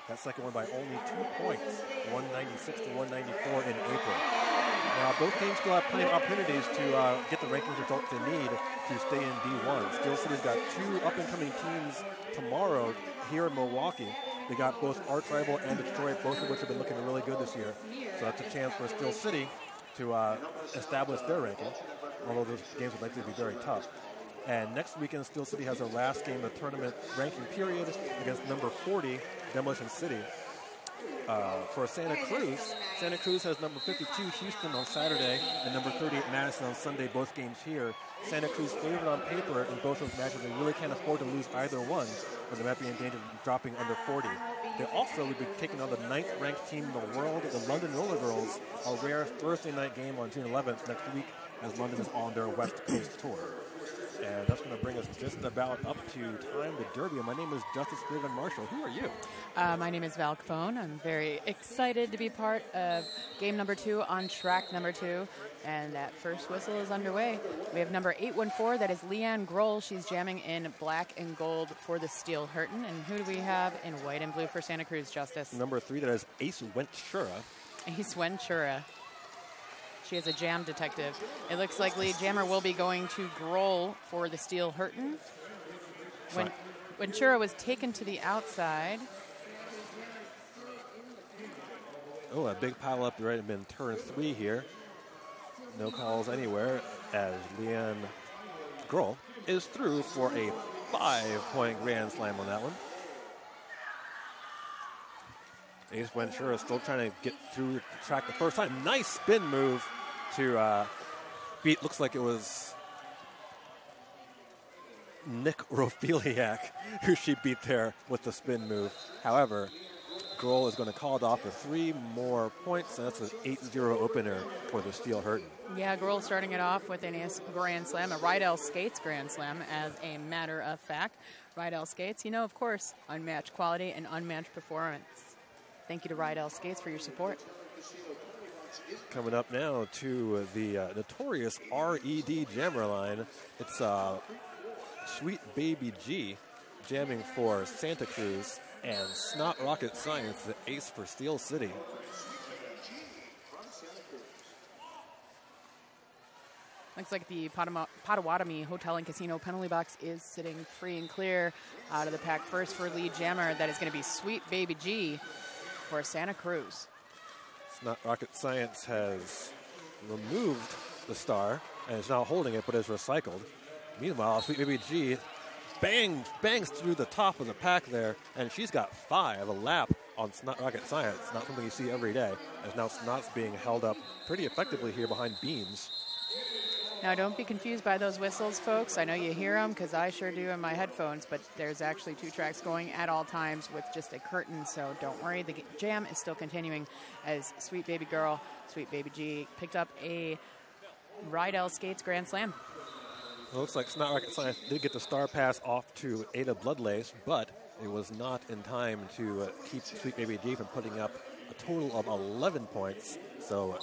That second one by only 2 points, 196 to 194 in April. Now, both teams still have plenty of opportunities to get the rankings results they need to stay in D1. Steel City's got 2 up-and-coming teams tomorrow here in Milwaukee. They got both Arch Rival and Detroit, both of which have been looking really good this year. So that's a chance for Steel City to establish their ranking, although those games would likely be very tough. And next weekend, Steel City has their last game of the tournament ranking period against number 40, Demolition City. For Santa Cruz has number 52, Houston, on Saturday, and number 38, Madison, on Sunday, both games here. Santa Cruz favored on paper in both those matches. They really can't afford to lose either one, or they might be in danger of dropping under 40. They also would be taking on the 9th-ranked team in the world, the London Roller Girls, a rare Thursday night game on June 11th next week, as London is on their West Coast tour. And that's going to bring us just about up to time to Derby. My name is Justice Griffin Marshall. Who are you? My name is Val Capone. I'm very excited to be part of game number 2 on track number 2. And that first whistle is underway. We have number 814. That is Leanne Grohl. She's jamming in black and gold for the Steel Hurtin. And who do we have in white and blue for Santa Cruz, Justice? Number 3, that is Ace Ventura. Ace Ventura. She is a jam detective. It looks like lead jammer will be going to Grohl for the Steel Hurtin. When Ventura was taken to the outside. Oh, a big pile up right in turn 3 here. No calls anywhere as Leanne Grohl is through for a 5-point grand slam on that one. Ace Ventura still trying to get through the track the first time. Nice spin move to beat, looks like it was Nick Rofiliak who she beat there with the spin move. However, Grohl is going to call it off for 3 more points, and that's an 8-0 opener for the Steel Hurtin. Yeah, Grohl starting it off with a grand slam, a Rydell Skates grand slam, as a matter of fact. Rydell Skates, you know, of course, unmatched quality and unmatched performance. Thank you to Rydell Skates for your support. Coming up now to the notorious RED jammer line. It's Sweet Baby G jamming for Santa Cruz, and Snot Rocket Science, the ace for Steel City. Looks like the Potawatomi Hotel and Casino penalty box is sitting free and clear out of the pack. First for lead jammer, that is going to be Sweet Baby G for Santa Cruz. Snot Rocket Science has removed the star and is now holding it, but is recycled. Meanwhile, Sweet Baby G bangs through the top of the pack there, and she's got 5, a lap on Snot Rocket Science. Not something you see every day, as now Snot's being held up pretty effectively here behind beams. Now, don't be confused by those whistles, folks. I know you hear them, because I sure do in my headphones, but there's actually 2 tracks going at all times with just a curtain, so don't worry. The jam is still continuing as Sweet Baby Girl, Sweet Baby G, picked up a Rydell Skates Grand Slam. It looks like Snot Rocket Science did get the star pass off to Ada Bloodlace, but it was not in time to keep Sweet Baby G from putting up a total of 11 points. So,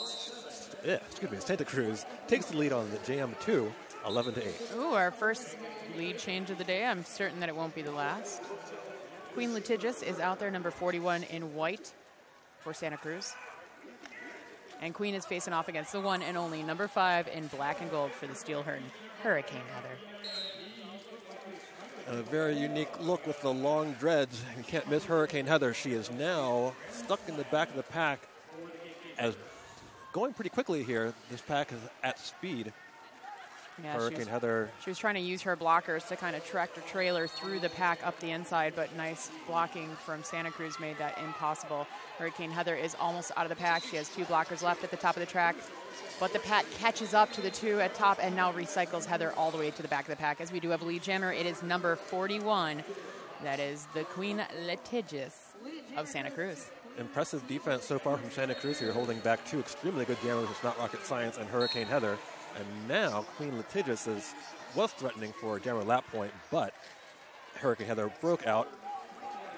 Santa Cruz takes the lead on the Jam 2, 11-8. Ooh, our first lead change of the day. I'm certain that it won't be the last. Queen Litigious is out there, number 41 in white for Santa Cruz. And Queen is facing off against the one and only number 5 in black and gold for the Steel Hurtin, Hurricane Heather. A very unique look with the long dreads. You can't miss Hurricane Heather. She is now stuck in the back of the pack as going pretty quickly here. This pack is at speed. Yeah, Hurricane Heather. She was trying to use her blockers to kind of tractor trailer through the pack up the inside, but nice blocking from Santa Cruz made that impossible. Hurricane Heather is almost out of the pack. She has 2 blockers left at the top of the track, but the pack catches up to the 2 at top and now recycles Heather all the way to the back of the pack. As we do have a lead jammer, it is number 41. That is the Queen Litigious of Santa Cruz. Impressive defense so far from Santa Cruz here, holding back 2 extremely good jammers with Snot Rocket Science and Hurricane Heather. And now Queen Litigious was threatening for a jammer lap point, but Hurricane Heather broke out.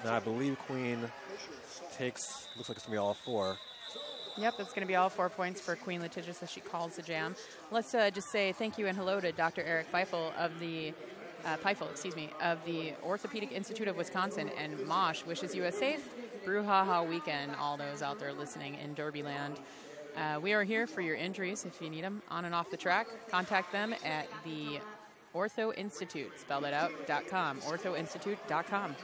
Now I believe Queen takes, looks like it's going to be all 4. Yep, it's going to be all 4 points for Queen Litigious as she calls the jam. Let's just say thank you and hello to Dr. Eric Feifel of the of the Orthopedic Institute of Wisconsin, and Mosh wishes you a safe, brouhaha weekend, all those out there listening in Derbyland. We are here for your injuries if you need them on and off the track. Contact them at the Ortho Institute, spell it out, .com, orthoinstitute.com.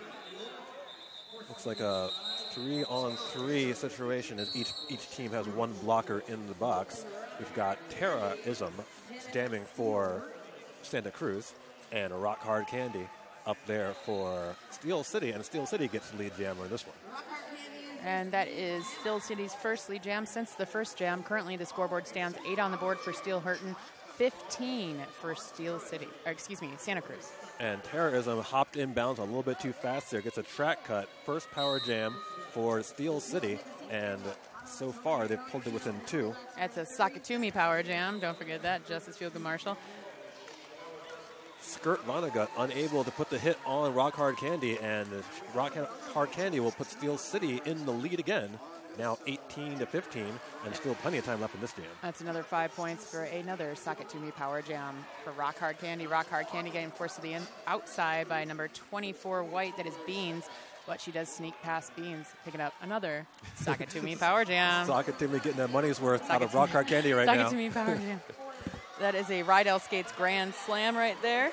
Looks like a 3-on-3 situation as each team has one blocker in the box. We've got Tara Ism jamming for Santa Cruz and Rock Hard Candy up there for Steel City, and Steel City gets the lead jammer in this one. And that is Steel City's first lead jam since the first jam. Currently the scoreboard stands 8 on the board for Steel Hurtin, 15 for Santa Cruz. And Terrorism hopped inbounds a little bit too fast there, gets a track cut. First power jam for Steel City, and so far they've pulled it within 2. That's a Sakatumi power jam. Don't forget that, Justice Fielgood Marshall. Skirt Vonnegut unable to put the hit on Rock Hard Candy, and Rock Hard Candy will put Steel City in the lead again. Now 18-15, and still plenty of time left in this jam. That's another 5 points for another Sakatumi power jam for Rock Hard Candy. Rock Hard Candy getting forced to the outside by number 24 White, that is Beans, but she does sneak past Beans, picking up another Sakatumi power jam. Sakatumi getting their money's worth out of Rock Hard Candy right now. Sakatumi power jam. That is a Rydell Skates Grand Slam right there.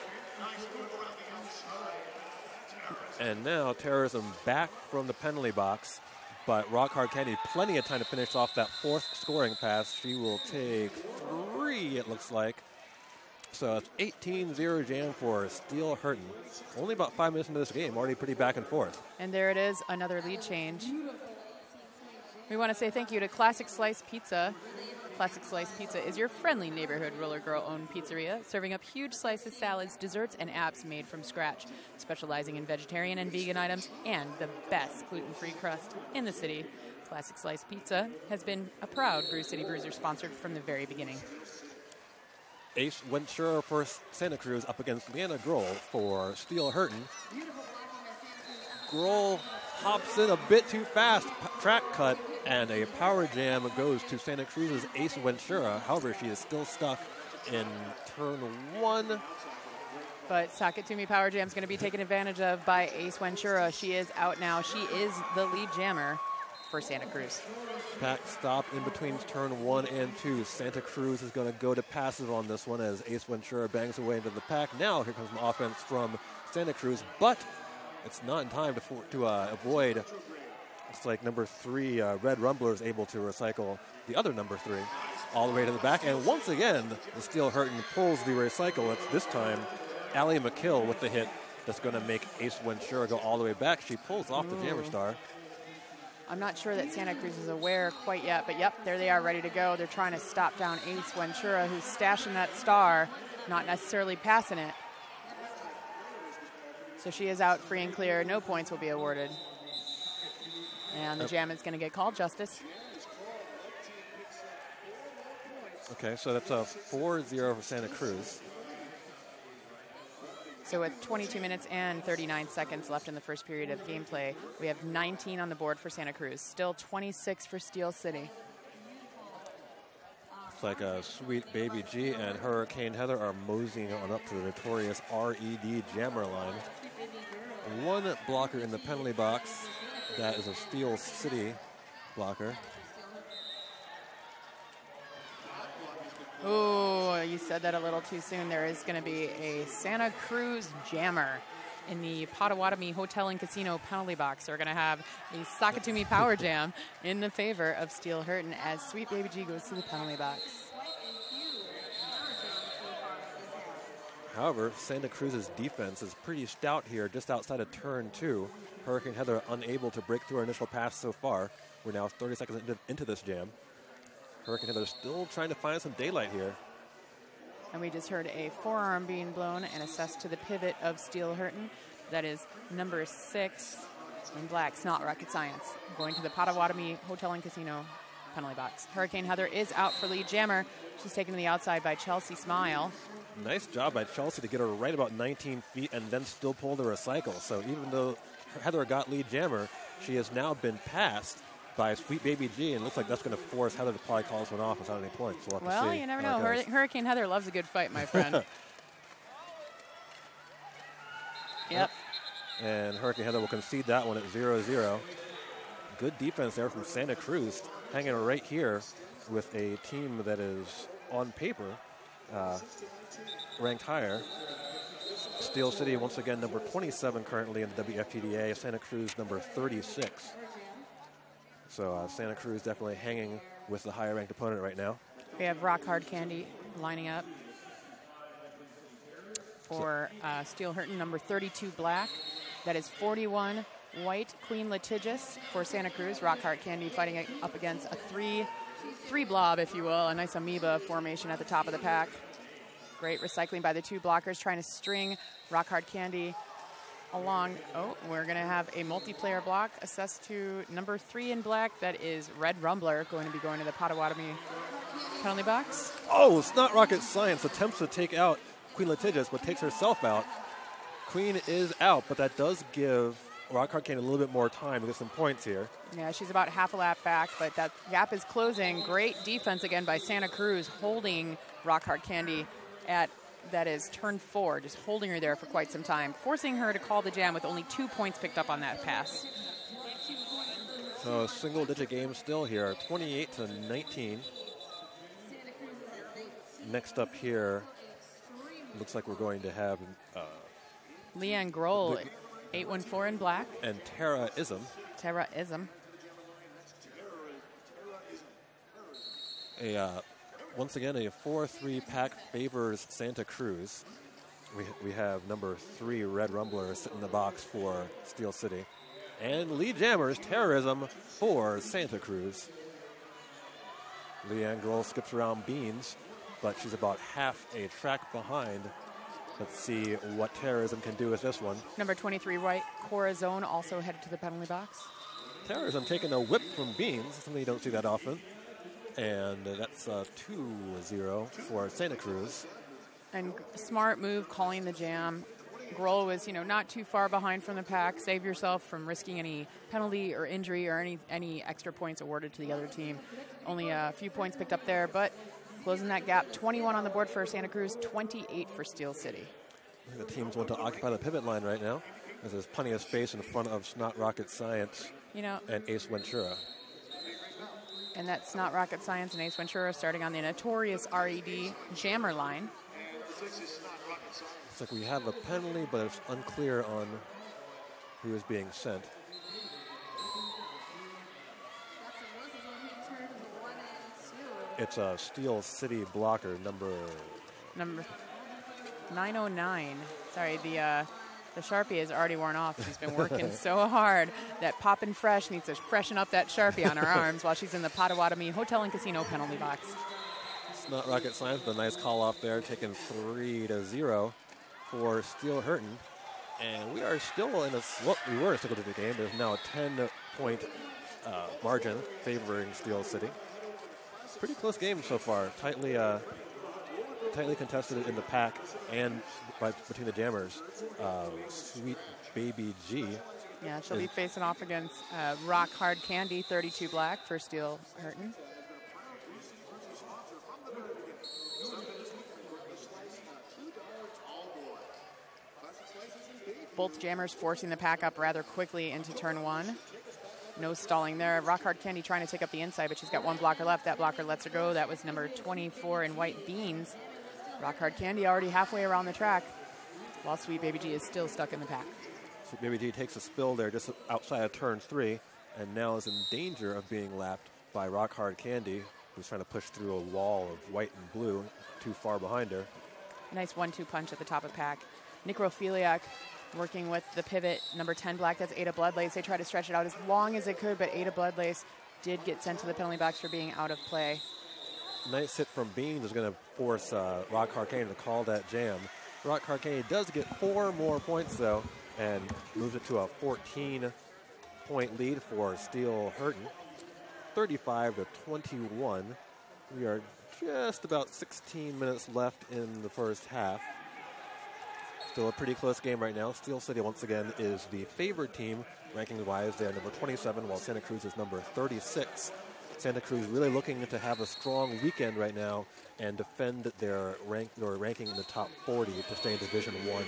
And now Terrorism back from the penalty box, but Rock Hard Candy plenty of time to finish off that 4th scoring pass. She will take 3, it looks like. So it's 18-0 jam for Steel Hurtin. Only about 5 minutes into this game, already pretty back and forth. And there it is, another lead change. We want to say thank you to Classic Slice Pizza. Classic Slice Pizza is your friendly neighborhood roller girl-owned pizzeria, serving up huge slices, salads, desserts, and apps made from scratch, specializing in vegetarian and vegan items and the best gluten-free crust in the city. Classic Slice Pizza has been a proud Brew City Bruiser sponsor from the very beginning. Ace Ventura for Santa Cruz up against Leanna Grohl for Steel Hurtin. Grohl hops in a bit too fast, track cut, and a power jam goes to Santa Cruz's Ace Ventura. However, she is still stuck in turn 1. But Sakatumi power jam is going to be taken advantage of by Ace Ventura. She is out now. She is the lead jammer for Santa Cruz. Pack stop in between turn 1 and 2. Santa Cruz is going to go to passive on this one as Ace Ventura bangs away into the pack. Now here comes an offense from Santa Cruz, but it's not in time to avoid. It's like number 3, Red Rumbler, is able to recycle the other number 3 all the way to the back. And once again, the Steel Hurtin pulls the recycle. It's this time Allie McKill with the hit that's going to make Ace Ventura go all the way back. She pulls off the jammer star. I'm not sure that Santa Cruz is aware quite yet, but yep, there they are ready to go. They're trying to stop down Ace Ventura, who's stashing that star, not necessarily passing it. So she is out free and clear. No points will be awarded. And the jam is going to get called, Justice. Okay, so that's a 4-0 for Santa Cruz. So with 22 minutes and 39 seconds left in the first period of gameplay, we have 19 on the board for Santa Cruz. Still 26 for Steel City. It's like a Sweet Baby G and Hurricane Heather are moseying on up to the notorious RED jammer line. 1 blocker in the penalty box. That is a Steel City blocker. Oh, you said that a little too soon. There is going to be a Santa Cruz jammer in the Potawatomi Hotel and Casino penalty box. We're going to have a Sakatumi power jam in the favor of Steel Hurtin as Sweet Baby G goes to the penalty box. However, Santa Cruz's defense is pretty stout here just outside of turn 2. Hurricane Heather unable to break through her initial pass so far. We're now 30 seconds into this jam. Hurricane Heather still trying to find some daylight here. And we just heard a forearm being blown and assessed to the pivot of Steel Hurtin. That is number 6 in black. It's not rocket science. Going to the Potawatomi Hotel and Casino penalty box. Hurricane Heather is out for lead jammer. She's taken to the outside by Chelsea Smile. Nice job by Chelsea to get her right about 19 feet and then still pull the recycle. So even though Heather got lead jammer, she has now been passed by Sweet Baby G, and looks like that's going to force Heather to probably call this one off without any points. We'll have to see. You never know. Hurricane Heather loves a good fight, my friend. Yep. And Hurricane Heather will concede that one at 0-0. good defense there from Santa Cruz, hanging right here with a team that is on paper ranked higher. Steel City, once again, number 27 currently in the WFTDA. Santa Cruz, number 36. So Santa Cruz definitely hanging with the higher ranked opponent right now. We have Rock Hard Candy lining up for Steel Hurtin, number 32 black. That is 41 white, Queen Litigious for Santa Cruz. Rock Hard Candy fighting up against a three blob, if you will, a nice amoeba formation at the top of the pack. Great recycling by the two blockers, trying to string Rock Hard Candy along. Oh, we're going to have a multiplayer block assessed to number 3 in black. That is Red Rumbler, going to be going to the Potawatomi penalty box. Oh, it's not rocket science. Attempts to take out Queen Litigious, but takes herself out. Queen is out, but that does give Rock Hard Candy a little bit more time to get some points here. Yeah, she's about half a lap back, but that gap is closing. Great defense again by Santa Cruz, holding Rock Hard Candy at, that is turn 4, just holding her there for quite some time, forcing her to call the jam with only 2 points picked up on that pass. So a single-digit game still here, 28-19. Next up here, looks like we're going to have Leanne Grohl, 814 in black. And Tara Ism. Tara Ism. Once again, a 4-3 pack favors Santa Cruz. We have number 3 Red Rumbler sitting in the box for Steel City. And Lee Jammers, Terrorism for Santa Cruz. Leanne Grohl skips around Beans, but she's about half a track behind. Let's see what Terrorism can do with this one. Number 23 white, Corazon, also headed to the penalty box. Terrorism taking a whip from Beans, something you don't see that often. And that's 2-0 for Santa Cruz. And smart move, calling the jam. Grohl was, not too far behind from the pack. Save yourself from risking any penalty or injury or any extra points awarded to the other team. Only a few points picked up there, but closing that gap. 21 on the board for Santa Cruz, 28 for Steel City. I think the teams want to occupy the pivot line right now, as there's plenty of space in front of Snot Rocket Science and Ace Ventura. And that's Not Rocket Science and Ace Ventura starting on the notorious RED jammer line. It's like we have a penalty, but it's unclear on who is being sent. It's a Steel City blocker, number 909. Sorry, the Sharpie is already worn off. She's been working so hard that Poppin' Fresh needs to freshen up that Sharpie on her arms while she's in the Potawatomi Hotel and Casino penalty box. It's not rocket science, but a nice call off there, taking 3-0 for Steel Hurtin. And we are still in we were a single-digit game. There's now a 10-point margin favoring Steel City. Pretty close game so far. Tightly contested in the pack and between the jammers. Sweet Baby G. Yeah, she'll be facing off against Rock Hard Candy, 32 black for Steel Hurtin. Both jammers forcing the pack up rather quickly into turn 1. No stalling there. Rock Hard Candy trying to take up the inside, but she's got one blocker left. That blocker lets her go. That was number 24 in white Beans. Rock Hard Candy already halfway around the track, while Sweet Baby G is still stuck in the pack. Sweet Baby G takes a spill there just outside of turn 3, and now is in danger of being lapped by Rock Hard Candy, who's trying to push through a wall of white and blue too far behind her. Nice 1-2 punch at the top of pack. Necrophiliac working with the pivot, number 10 black, that's Ada Bloodlace. They tried to stretch it out as long as it could, but Ada Bloodlace did get sent to the penalty box for being out of play. Nice hit from Beans is going to force Rock Hard Candy to call that jam. Rock Hard Candy does get 4 more points, though, and moves it to a 14-point lead for Steel Hurtin, 35-21. We are just about 16 minutes left in the first half. Still a pretty close game right now. Steel City, once again, is the favored team, ranking-wise. They are number 27, while Santa Cruz is number 36. Santa Cruz really looking to have a strong weekend right now and defend their ranking in the top 40 to stay in Division I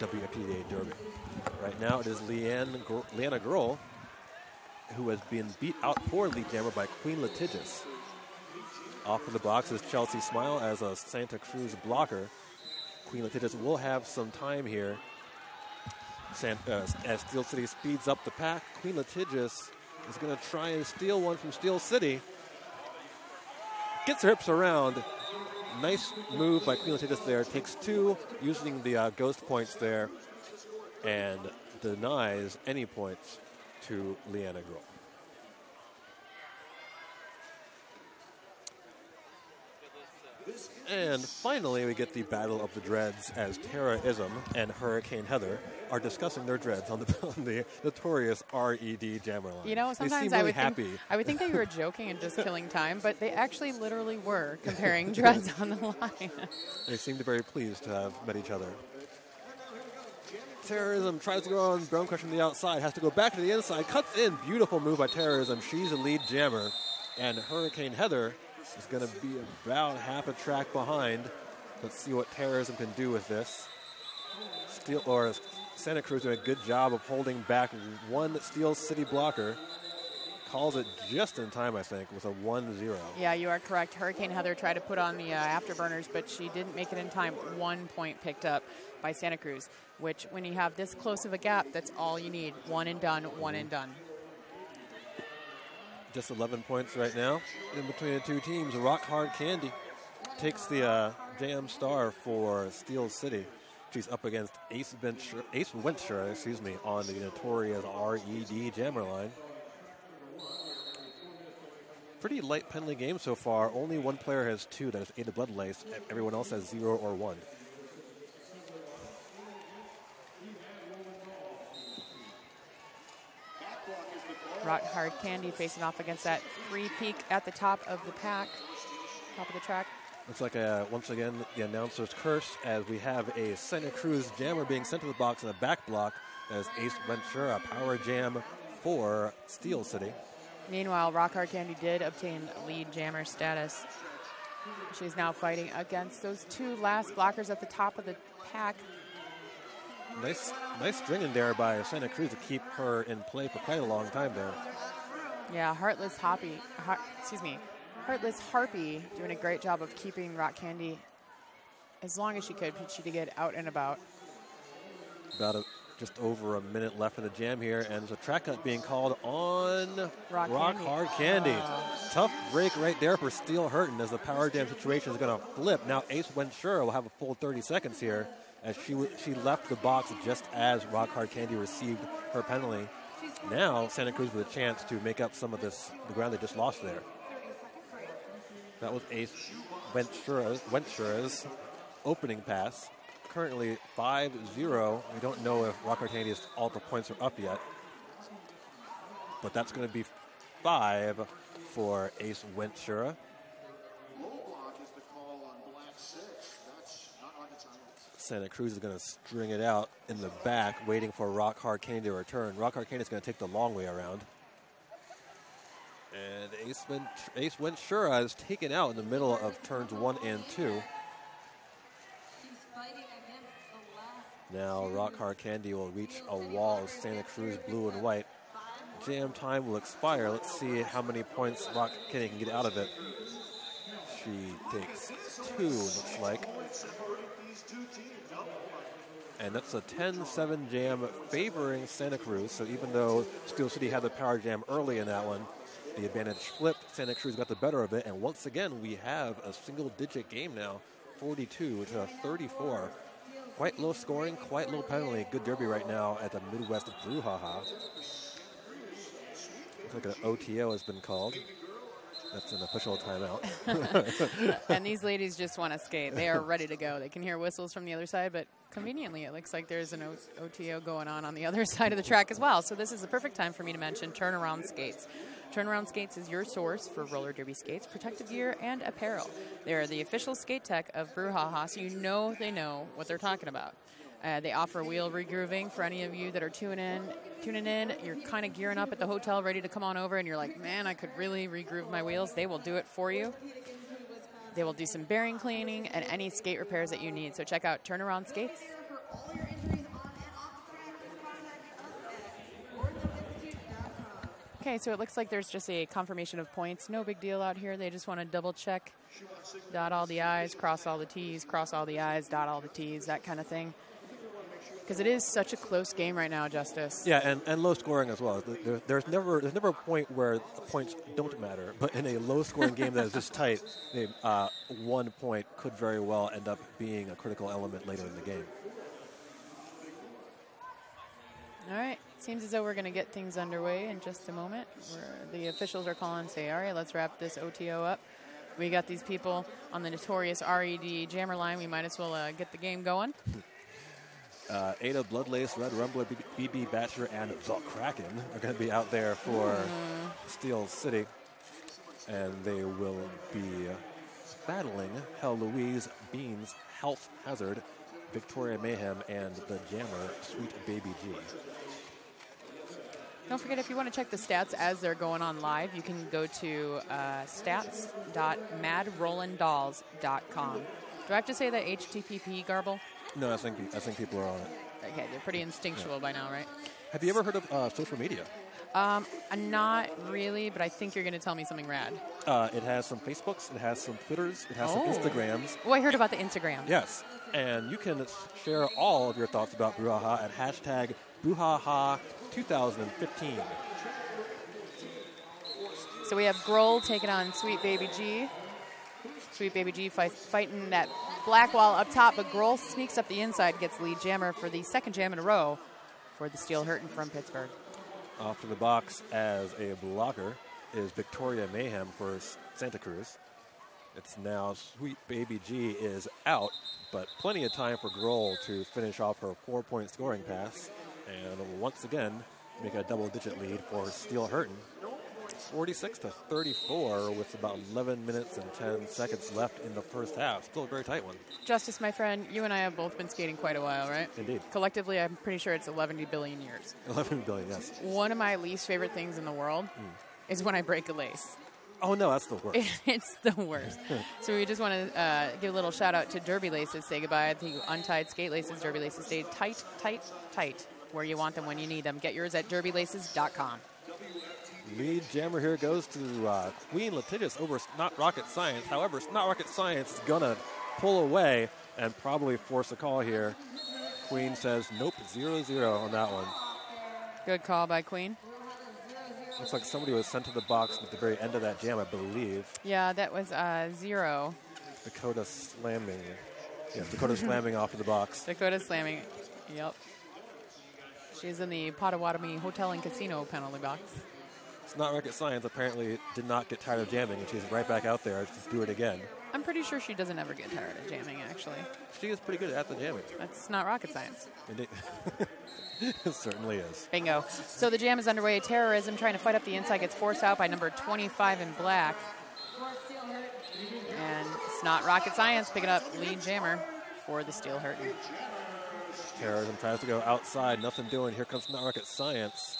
WFPDA Derby. Right now it is Leanna Grohl who has been beat out poor lead jammer by Queen Litigious. Off of the box is Chelsea Smile as a Santa Cruz blocker. Queen Litigious will have some time here. As Steel City speeds up the pack, Queen Litigious is going to try and steal one from Steel City. Gets her hips around. Nice move by Queen Litigious there. Takes two, using the ghost points there, and denies any points to Leanna Grohl. And finally, we get the Battle of the Dreads as Tara Ism and Hurricane Heather are discussing their dreads on the notorious RED jammer line. You know, sometimes they seem I really would happy. I would think that you were joking and just killing time, but they actually literally were comparing dreads on the line. They seemed very pleased to have met each other. Terrorism tries to go on Bone Crush from the outside, has to go back to the inside, cuts in. Beautiful move by Terrorism. She's the lead jammer. And Hurricane Heather is going to be about half a track behind. Let's see what Terrorism can do with this. Santa Cruz doing a good job of holding back one Steel City blocker. Calls it just in time, I think, with a 1-0. Yeah, you are correct. Hurricane Heather tried to put on the afterburners, but she didn't make it in time. 1 point picked up by Santa Cruz, which when you have this close of a gap, that's all you need. One and done, one and done. Just 11 points right now in between the two teams. Rock Hard Candy takes the JM star for Steel City. She's up against Ace Ventura, on the notorious RED jammer line. Pretty light penalty game so far. Only one player has 2. That is Ada Bloodlace. Everyone else has 0 or 1. Rock Hard Candy facing off against that free peak at the top of the pack, top of the track. Looks like, once again, the announcer's curse as we have a Santa Cruz jammer being sent to the box in the back block as Ace Ventura power jam for Steel City. Meanwhile, Rock Hard Candy did obtain lead jammer status. She's now fighting against those 2 last blockers at the top of the pack. Nice stringing there by Santa Cruz to keep her in play for quite a long time there. Yeah, Heartless Harpy doing a great job of keeping Rock Candy as long as she could. She did get out and about. Just over a minute left in the jam here, and there's a track cut being called on Rock Hard Candy. Tough break right there for Steel Hurtin as the power jam situation is going to flip. Now Ace Ventura will have a full 30 seconds here as she left the box just as Rock Hard Candy received her penalty. Now Santa Cruz with a chance to make up some of the ground they just lost there. That was Ace Ventura's opening pass. Currently 5-0. We don't know if Rock Hard Candy's ultra points are up yet. But that's going to be 5 for Ace Ventura. Santa Cruz is going to string it out in the back, waiting for Rock Hard Candy to return. Rock Hard Candy is going to take the long way around. And Ace Ventura is taken out in the middle of turns 1 and 2. Now Rock Hard Candy will reach a wall of Santa Cruz blue and white. Jam time will expire. Let's see how many points Rock Candy can get out of it. She takes 2, looks like. And that's a 10-7 jam favoring Santa Cruz. So even though Steel City had the power jam early in that one, the advantage flipped. Santa Cruz got the better of it. And once again, we have a single-digit game now, 42 to 34. Quite low scoring, quite low penalty. Good derby right now at the Midwest Brouhaha. Looks like an OTO has been called. That's an official timeout. And these ladies just want to skate. They are ready to go. They can hear whistles from the other side, but conveniently it looks like there's an OTO going on the other side of the track as well. So this is the perfect time for me to mention Turnaround Skates. Turnaround Skates is your source for roller derby skates, protective gear, and apparel. They're the official skate tech of Brouhaha, so you know they know what they're talking about. They offer wheel regrooving for any of you that are tuning in. You're kind of gearing up at the hotel, ready to come on over, and you're like, man, I could really regroove my wheels. They will do it for you. They will do some bearing cleaning and any skate repairs that you need. So check out Turnaround Skates. Okay, so it looks like there's just a confirmation of points. No big deal out here. They just want to double check, dot all the I's, cross all the T's, cross all the I's, dot all the T's, that kind of thing. Because it is such a close game right now, Justice. Yeah, and low scoring as well. There's never a point where the points don't matter. But in a low scoring game that is this tight, 1 point could very well end up being a critical element later in the game. All right. Seems as though we're going to get things underway in just a moment. The officials are calling and say, all right, let's wrap this OTO up. We got these people on the notorious RED jammer line. We might as well get the game going. Ada, Bloodlace, Red Rumbler, BB Batcher, and the Kraken are going to be out there for Steel City. And they will be battling Hell Louise, Beans, Health Hazard, Victoria Mayhem, and the jammer, Sweet Baby G. Don't forget, if you want to check the stats as they're going on live, you can go to stats.madrollandolls.com. Do I have to say that HTTP garble? No, I think people are on it. Okay, they're pretty instinctual by now, right? Have you ever heard of social media? Not really, but I think you're going to tell me something rad. It has some Facebooks, it has some Twitters, it has some Instagrams. Oh, I heard about the Instagrams. Yes, and you can share all of your thoughts about Brouhaha at hashtag Brouhaha2015. So we have Grohl taking on Sweet Baby G. Sweet Baby G fighting that black wall up top, but Grohl sneaks up the inside, gets lead jammer for the second jam in a row for the Steel Hurtin from Pittsburgh. Off to the box as a blocker is Victoria Mayhem for Santa Cruz. It's now Sweet Baby G is out, but plenty of time for Grohl to finish off her 4-point scoring pass and once again make a double-digit lead for Steel Hurtin. 46-34 with about 11 minutes and 10 seconds left in the first half. Still a very tight one. Justice, my friend, you and I have both been skating quite a while, right? Indeed. Collectively, I'm pretty sure it's 11 billion years. 11 billion, yes. One of my least favorite things in the world is when I break a lace. Oh, no, that's the worst. It's the worst. So we just want to give a little shout-out to Derby Laces. Say goodbye to untied skate laces. Derby Laces stay tight, tight, tight where you want them when you need them. Get yours at derbylaces.com. Lead jammer here goes to Queen Litigious over Snot Rocket Science. However, Snot Rocket Science is going to pull away and probably force a call here. Queen says, nope, 0-0 on that one. Good call by Queen. Looks like somebody was sent to the box at the very end of that jam, I believe. Yeah, that was 0. Dakota slamming. Yeah, Dakota slamming off of the box. Dakota slamming. Yep. She's in the Potawatomi Hotel and Casino penalty box. Snot Rocket Science apparently did not get tired of jamming, and she's right back out there to do it again. I'm pretty sure she doesn't ever get tired of jamming, actually. She is pretty good at the jamming. That's not rocket science. Indeed. It certainly is. Bingo. So the jam is underway. Terrorism trying to fight up the inside gets forced out by number 25 in black. And it's not rocket science picking up lead jammer for the Steel Hurtin. Terrorism tries to go outside. Nothing doing. Here comes Not Rocket Science.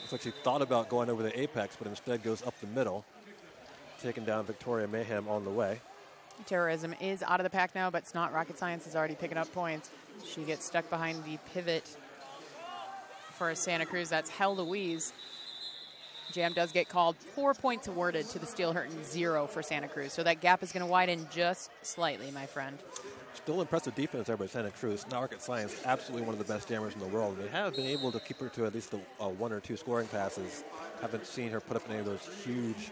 Looks like she thought about going over the apex, but instead goes up the middle, taking down Victoria Mayhem on the way. Terrorism is out of the pack now, but Snot Rocket Science is already picking up points. She gets stuck behind the pivot for Santa Cruz. That's Hell Louise. Jam does get called. 4 points awarded to the Steel Hurtin, 0 for Santa Cruz. So that gap is going to widen just slightly, my friend. Still impressive defense there by Santa Cruz. Not Rocket Science, absolutely one of the best jammers in the world. They have been able to keep her to at least 1 or 2 scoring passes. Haven't seen her put up any of those huge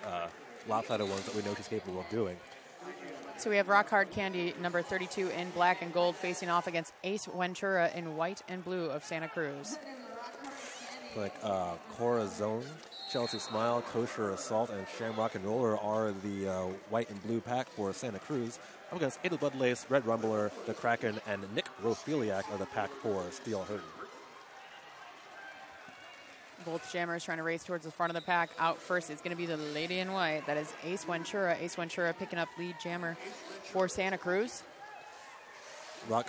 lopsided ones that we know she's capable of doing. So we have Rock Hard Candy, number 32 in black and gold, facing off against Ace Ventura in white and blue of Santa Cruz. Like Corazon, Chelsea Smile, Kosher Assault, and Shamrock and Roller are the white and blue pack for Santa Cruz. Up against Ada Bloodlace, Red Rumbler, the Kraken, and Nick Rotheliak are the pack for Steel Hurtin. Both jammers trying to race towards the front of the pack. Out first is going to be the lady in white. That is Ace Ventura. Ace Ventura picking up lead jammer for Santa Cruz. Rock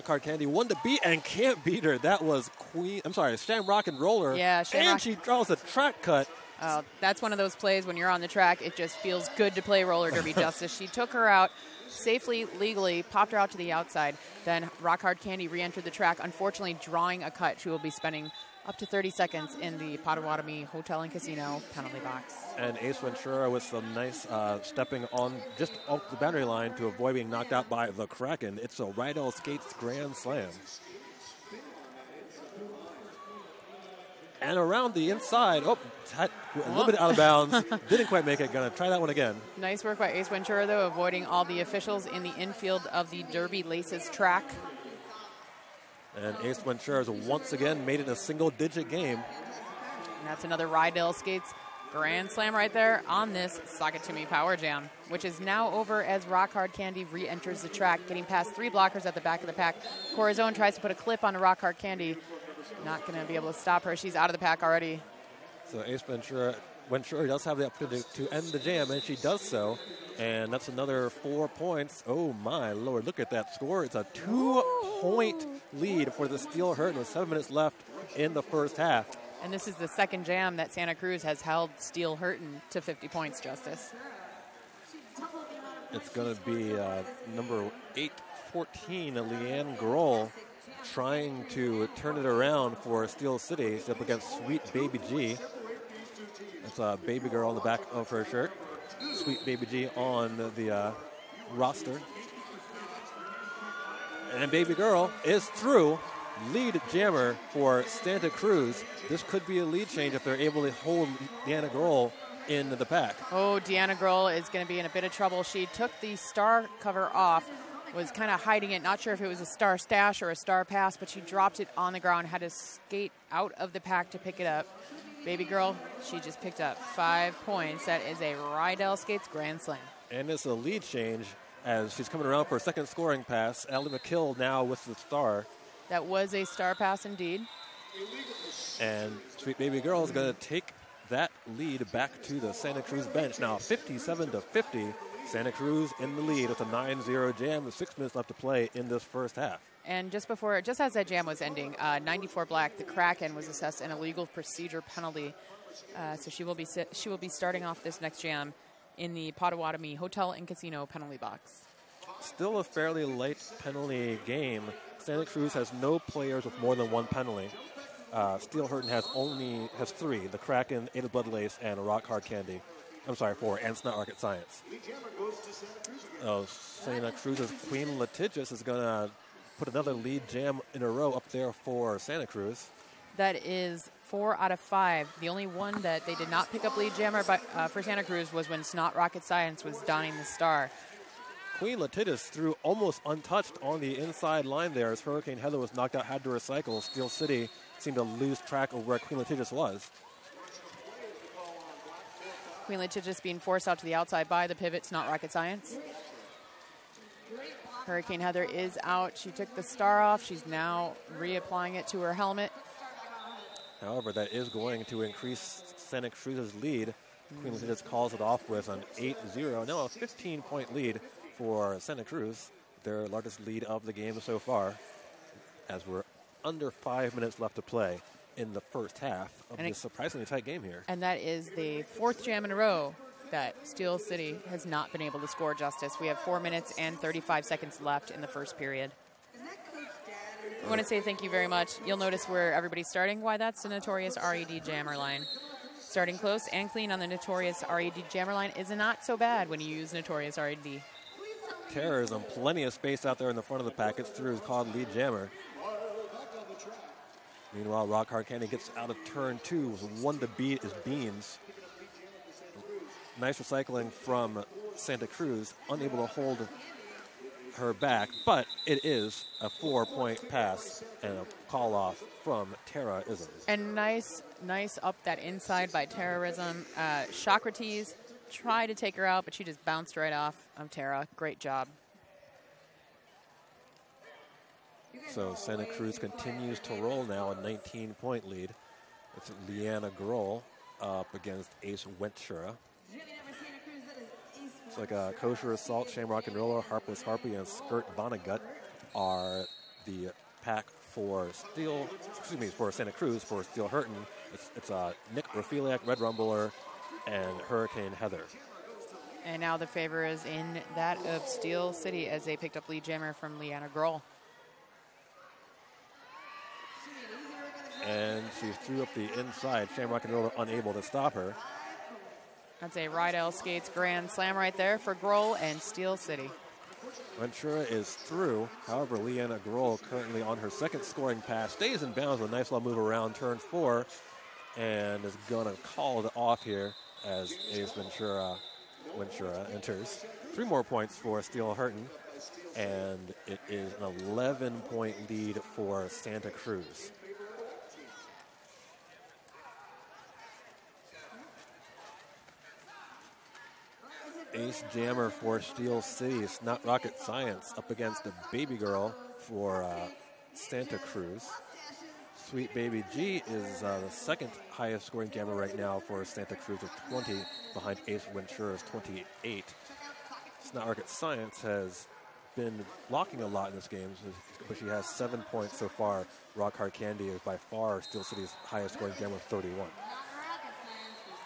Hard Candy won to beat and can't beat her. That was Shamrock and Roller. Yeah, Shamrock. And she draws a track cut. Oh, that's one of those plays when you're on the track, it just feels good to play roller derby justice. She took her out safely, legally, popped her out to the outside. Then Rock Hard Candy re-entered the track, unfortunately drawing a cut. She will be spending Up to 30 seconds in the Potawatomi Hotel and Casino penalty box. And Ace Ventura with some nice stepping on just off the boundary line to avoid being knocked out by the Kraken. It's a Rydell Skates Grand Slam. And around the inside, a little bit out of bounds. Didn't quite make it. Gonna try that one again. Nice work by Ace Ventura, though, avoiding all the officials in the infield of the Derby Laces track. And Ace Ventura has once again made it a single-digit game. And that's another Rydell Skates Grand Slam right there on this Sock It To Me Power Jam, which is now over as Rock Hard Candy re-enters the track, getting past 3 blockers at the back of the pack. Corazon tries to put a clip on Rock Hard Candy. Not going to be able to stop her. She's out of the pack already. So Ace Ventura does have the opportunity to end the jam, and she does so. And that's another 4 points. Oh, my Lord. Look at that score. It's a 2-point lead for the Steel Hurtin with 7 minutes left in the first half. And this is the second jam that Santa Cruz has held Steel Hurtin to 50 points, Justice. It's going to be number 814, Leanne Grohl, trying to turn it around for Steel City. She's up against Sweet Baby G. It's a baby girl on the back of her shirt. Sweet Baby G on the roster. And Baby Girl is through. Lead jammer for Santa Cruz. This could be a lead change if they're able to hold Deanna Grohl in the pack. Oh, Deanna Grohl is going to be in a bit of trouble. She took the star cover off, was kind of hiding it, not sure if it was a star stash or a star pass, but she dropped it on the ground, had to skate out of the pack to pick it up. Baby Girl, she just picked up 5 points. That is a Rydell Skates Grand Slam. And it's a lead change as she's coming around for a second scoring pass. Allie McKill now with the star. That was a star pass indeed. And Sweet Baby Girl is going to take that lead back to the Santa Cruz bench. Now 57-50. Santa Cruz in the lead with a 9-0 jam with 6 minutes left to play in this first half. And just as that jam was ending, 94 Black, the Kraken, was assessed an illegal procedure penalty. So she will be starting off this next jam in the Potawatomi Hotel and Casino penalty box. Still a fairly light penalty game. Santa Cruz has no players with more than 1 penalty. Steel Hurtin has 3. The Kraken, Ada Blood Lace, and Rock Hard Candy. I'm sorry, 4, and it's not rocket science. Santa Cruz's Queen Litigious is going to put another lead jam in a row up there for Santa Cruz. That is 4 out of 5. The only one that they did not pick up lead jammer for Santa Cruz was when Snot Rocket Science was donning the star. Queen Litigious threw almost untouched on the inside line there as Hurricane Heather was knocked out, had to recycle. Steel City seemed to lose track of where Queen Litigious was. Queen Litigious being forced out to the outside by the pivot, Snot Rocket Science. Hurricane Heather is out. She took the star off. She's now reapplying it to her helmet. However, that is going to increase Santa Cruz's lead. Queen Litigious calls it off with an 8-0. Now a 15-point lead for Santa Cruz, their largest lead of the game so far, as we're under 5 minutes left to play in the first half of this surprisingly tight game here. And that is the 4th jam in a row that Steel City has not been able to score justice. We have 4 minutes and 35 seconds left in the first period. I want to say thank you very much. You'll notice where everybody's starting. Why, that's the Notorious RED jammer line. Starting close and clean on the Notorious RED jammer line is not so bad when you use Notorious RED. Terror is on plenty of space out there in the front of the pack. It's through his called lead jammer. Meanwhile, Rock Hard Candy gets out of turn 2 with 1 to beat is Beans. Nice recycling from Santa Cruz, unable to hold her back, but it is a 4-point pass and a call-off from Terrorism. And nice up that inside by Terrorism. Socrates tried to take her out, but she just bounced right off of Terra. Great job. So Santa Cruz continues to roll now, a 19-point lead. It's Leanna Grohl up against Ace Ventura. It's like a Kosher Assault, Shamrock and Roller, Harpless Harpy, and Skirt Vonnegut are the pack for Santa Cruz. For Steel Hurtin, it's Nick Rafiliak, Red Rumbler, and Hurricane Heather. And now the favor is in that of Steel City as they picked up lead jammer from Leanna Grohl. And she threw up the inside. Shamrock and Roller unable to stop her. That's a Rydell Skates grand slam right there for Grohl and Steel City. Ventura is through. However, Leanna Grohl currently on her second scoring pass. Stays in bounds with a nice little move around turn 4. And is going to call it off here as Ace Ventura enters. 3 more points for Steel Hurtin. And it is an 11-point lead for Santa Cruz. Ace Jammer for Steel City. It's not rocket science up against the Baby Girl for Santa Cruz. Sweet Baby G is the second highest scoring jammer right now for Santa Cruz with 20 behind Ace Ventura's 28. It's not rocket science has been blocking a lot in this game, but she has 7 points so far. Rock Hard Candy is by far Steel City's highest scoring jammer with 31.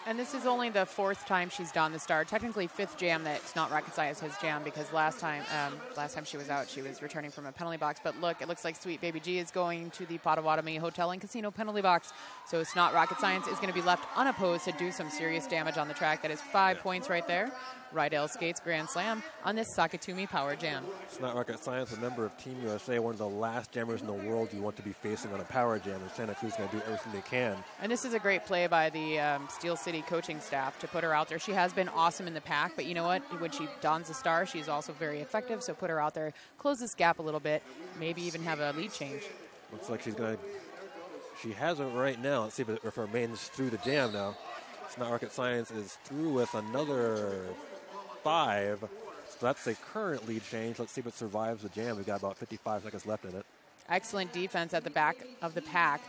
And this is only the 4th time she's done the star. Technically 5th jam that It's Not Rocket Science has jammed, because last time she was out, she was returning from a penalty box. But look, it looks like Sweet Baby G is going to the Potawatomi Hotel and Casino penalty box. So It's Not Rocket Science is going to be left unopposed to do some serious damage on the track. That is 5 points right there. Rydell Skates grand slam on this Sakatumi Power Jam. It's Not Rocket Science, a member of Team USA, one of the last jammers in the world you want to be facing on a power jam, and Santa Cruz is going to do everything they can. And this is a great play by the Steel City coaching staff to put her out there. She has been awesome in the pack, but you know what? When she dons the star, she's also very effective, so put her out there, close this gap a little bit, maybe even have a lead change. Looks like she's going to, she has it right now. Let's see if it remains through the jam now. It's Not Rocket Science is through with another 5. So that's a current lead change. Let's see if it survives the jam. We've got about 55 seconds left in it. Excellent defense at the back of the pack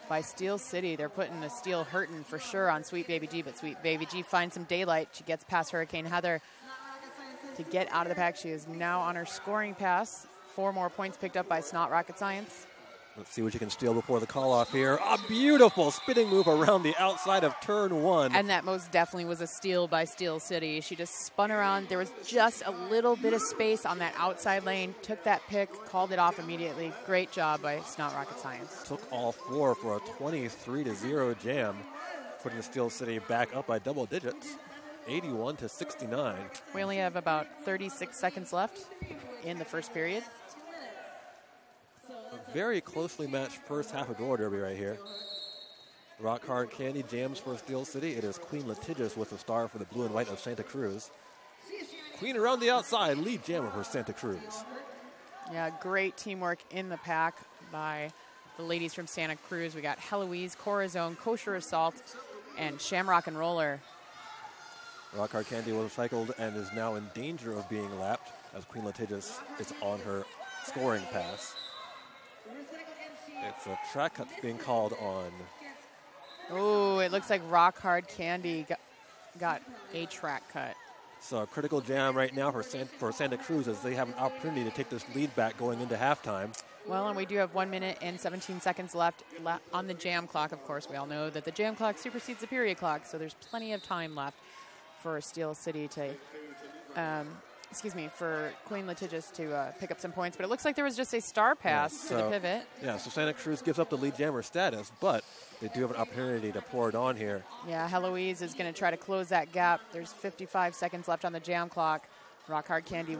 by Steel City. They're putting the Steel Hurtin for sure on Sweet Baby G, but Sweet Baby G finds some daylight. She gets past Hurricane Heather to get out of the pack. She is now on her scoring pass. 4 more points picked up by Snot Rocket Science. Let's see what you can steal before the call-off here. A beautiful spinning move around the outside of turn 1. And that most definitely was a steal by Steel City. She just spun around. There was just a little bit of space on that outside lane. Took that pick, called it off immediately. Great job by Snot Rocket Science. Took all 4 for a 23-0 jam, putting Steel City back up by double digits, 81-69. We only have about 36 seconds left in the first period. A very closely matched first half of door derby right here. Rock Hard Candy jams for Steel City. It is Queen Litigious with a star for the blue and white of Santa Cruz. Queen around the outside, lead jammer for Santa Cruz. Yeah, great teamwork in the pack by the ladies from Santa Cruz. We got Heloise, Corazon, Kosher Assault, and Shamrock and Roller. Rock Hard Candy was cycled and is now in danger of being lapped as Queen Litigious is on her scoring pass. It's a track cut being called on. Oh, it looks like Rock Hard Candy got a track cut. So a critical jam right now for Santa Cruz as they have an opportunity to take this lead back going into halftime. Well, and we do have 1 minute and 17 seconds left on the jam clock. Of course, we all know that the jam clock supersedes the period clock, so there's plenty of time left for Steel City to, for Queen Litigious to pick up some points. But it looks like there was just a star pass to the pivot. Yeah, so Santa Cruz gives up the lead jammer status, but they do have an opportunity to pour it on here. Yeah, Heloise is going to try to close that gap. There's 55 seconds left on the jam clock. Rock Hard Candy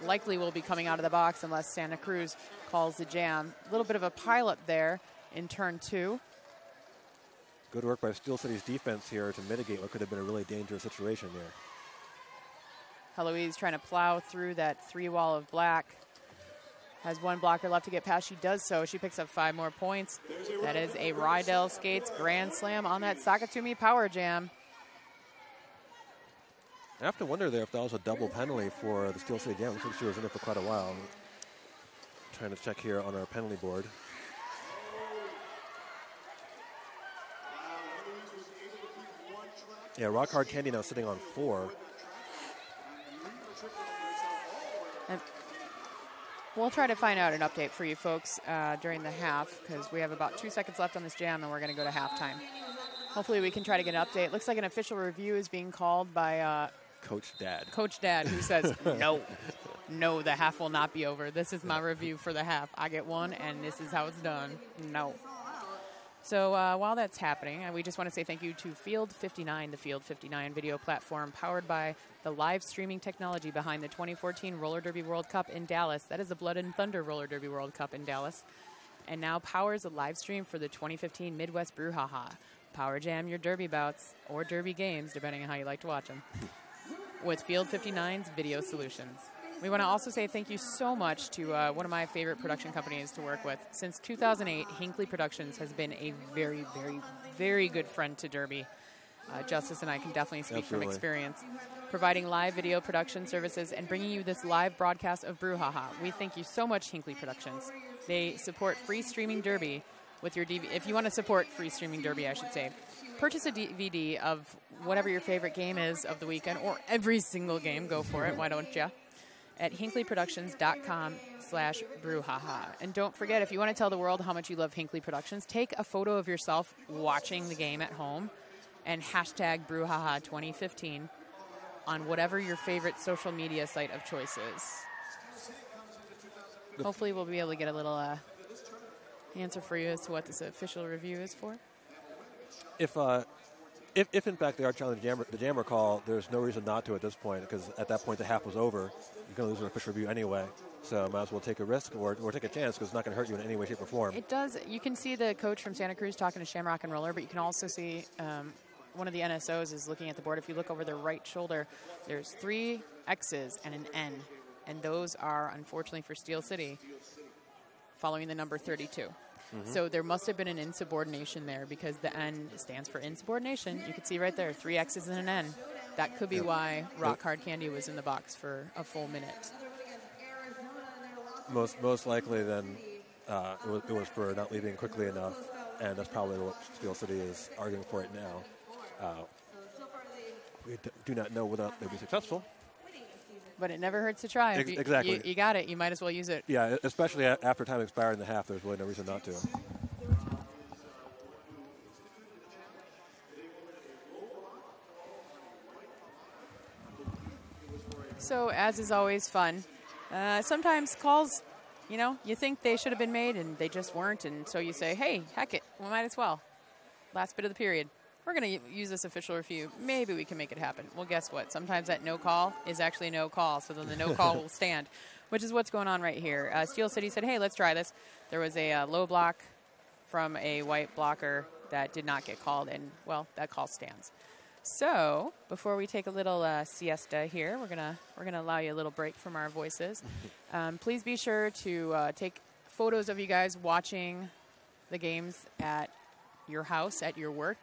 likely will be coming out of the box unless Santa Cruz calls the jam. A little bit of a pileup there in turn 2. Good work by Steel City's defense here to mitigate what could have been a really dangerous situation there. Heloise trying to plow through that 3 wall of black. Has 1 blocker left to get past. She does so. She picks up 5 more points. That is a Rydell Skates grand slam on that Sakatumi Power Jam. I have to wonder there if that was a double penalty for the Steel City Jam. Looks like she was in it for quite a while. Trying to check here on our penalty board. Yeah, Rock Hard Candy now sitting on 4. And we'll try to find out an update for you folks during the half, because we have about 2 seconds left on this jam and we're going to go to halftime. Hopefully we can try to get an update. Looks like an official review is being called by Coach Dad. Coach Dad, who says, no, the half will not be over. This is my review for the half. I get 1 and this is how it's done. No. So while that's happening, we just want to say thank you to Field 59, the Field 59 video platform powered by the live streaming technology behind the 2014 Roller Derby World Cup in Dallas. That is the Blood and Thunder Roller Derby World Cup in Dallas. And now powers a live stream for the 2015 Midwest Brouhaha. Power jam your derby bouts or derby games, depending on how you like to watch them, with Field 59's video solutions. We want to also say thank you so much to one of my favorite production companies to work with. Since 2008, Hinckley Productions has been a very, very, very good friend to Derby. Justice and I can definitely speak from experience. Providing live video production services and bringing you this live broadcast of Brouhaha. We thank you so much, Hinckley Productions. They support free streaming Derby with your DVD. If you want to support free streaming Derby, I should say, purchase a DVD of whatever your favorite game is of the weekend, or every single game. Go for it. Why don't you? At hinkleyproductions.com/brouhaha. And don't forget, if you want to tell the world how much you love Hinckley Productions, take a photo of yourself watching the game at home and hashtag Brouhaha 2015 on whatever your favorite social media site of choice is. Hopefully we'll be able to get a little answer for you as to what this official review is for. If in fact they are challenging the jammer call, there's no reason not to at this point, because at that point the half was over. You're going to lose an official review anyway. So might as well take a risk or take a chance, because it's not going to hurt you in any way, shape, or form. It does. You can see the coach from Santa Cruz talking to Shamrock and Roller, but you can also see one of the NSOs is looking at the board. If you look over their right shoulder, there's 3 X's and an N. And those are, unfortunately for Steel City, following the number 32. So there must have been an insubordination there, because the N stands for insubordination. You can see right there, 3 X's and an N. That could be why Rock Hard Candy was in the box for a full minute. Most likely, then, it was for not leaving quickly enough, and that's probably what Steel City is arguing for it now. We do not know whether they'll be successful. But it never hurts to try. Exactly. You got it. You might as well use it. Yeah, especially after time expired in the half, there's really no reason not to. So, as is always fun, sometimes calls, you think they should have been made and they just weren't. And so you say, hey, heck it, we might as well. Last bit of the period. We're going to use this official review. Maybe we can make it happen. Well, guess what? Sometimes that no call is actually no call, so then the no call will stand, which is what's going on right here. Steel City said, hey, let's try this. There was a low block from a white blocker that did not get called, and, well, that call stands. So before we take a little siesta here, we're gonna allow you a little break from our voices. Please be sure to take photos of you guys watching the games at your house, at your work,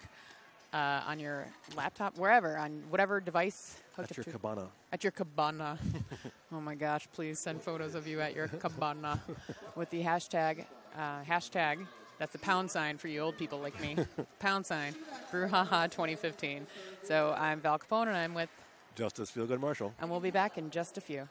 on your laptop, wherever, on whatever device. At your cabana. At your cabana. Oh my gosh, please send photos of you at your cabana with the hashtag, that's the pound sign for you old people like me, pound sign, Brouhaha 2015. So I'm Val Capone, and I'm with Justice Feelgood Marshall. And we'll be back in just a few.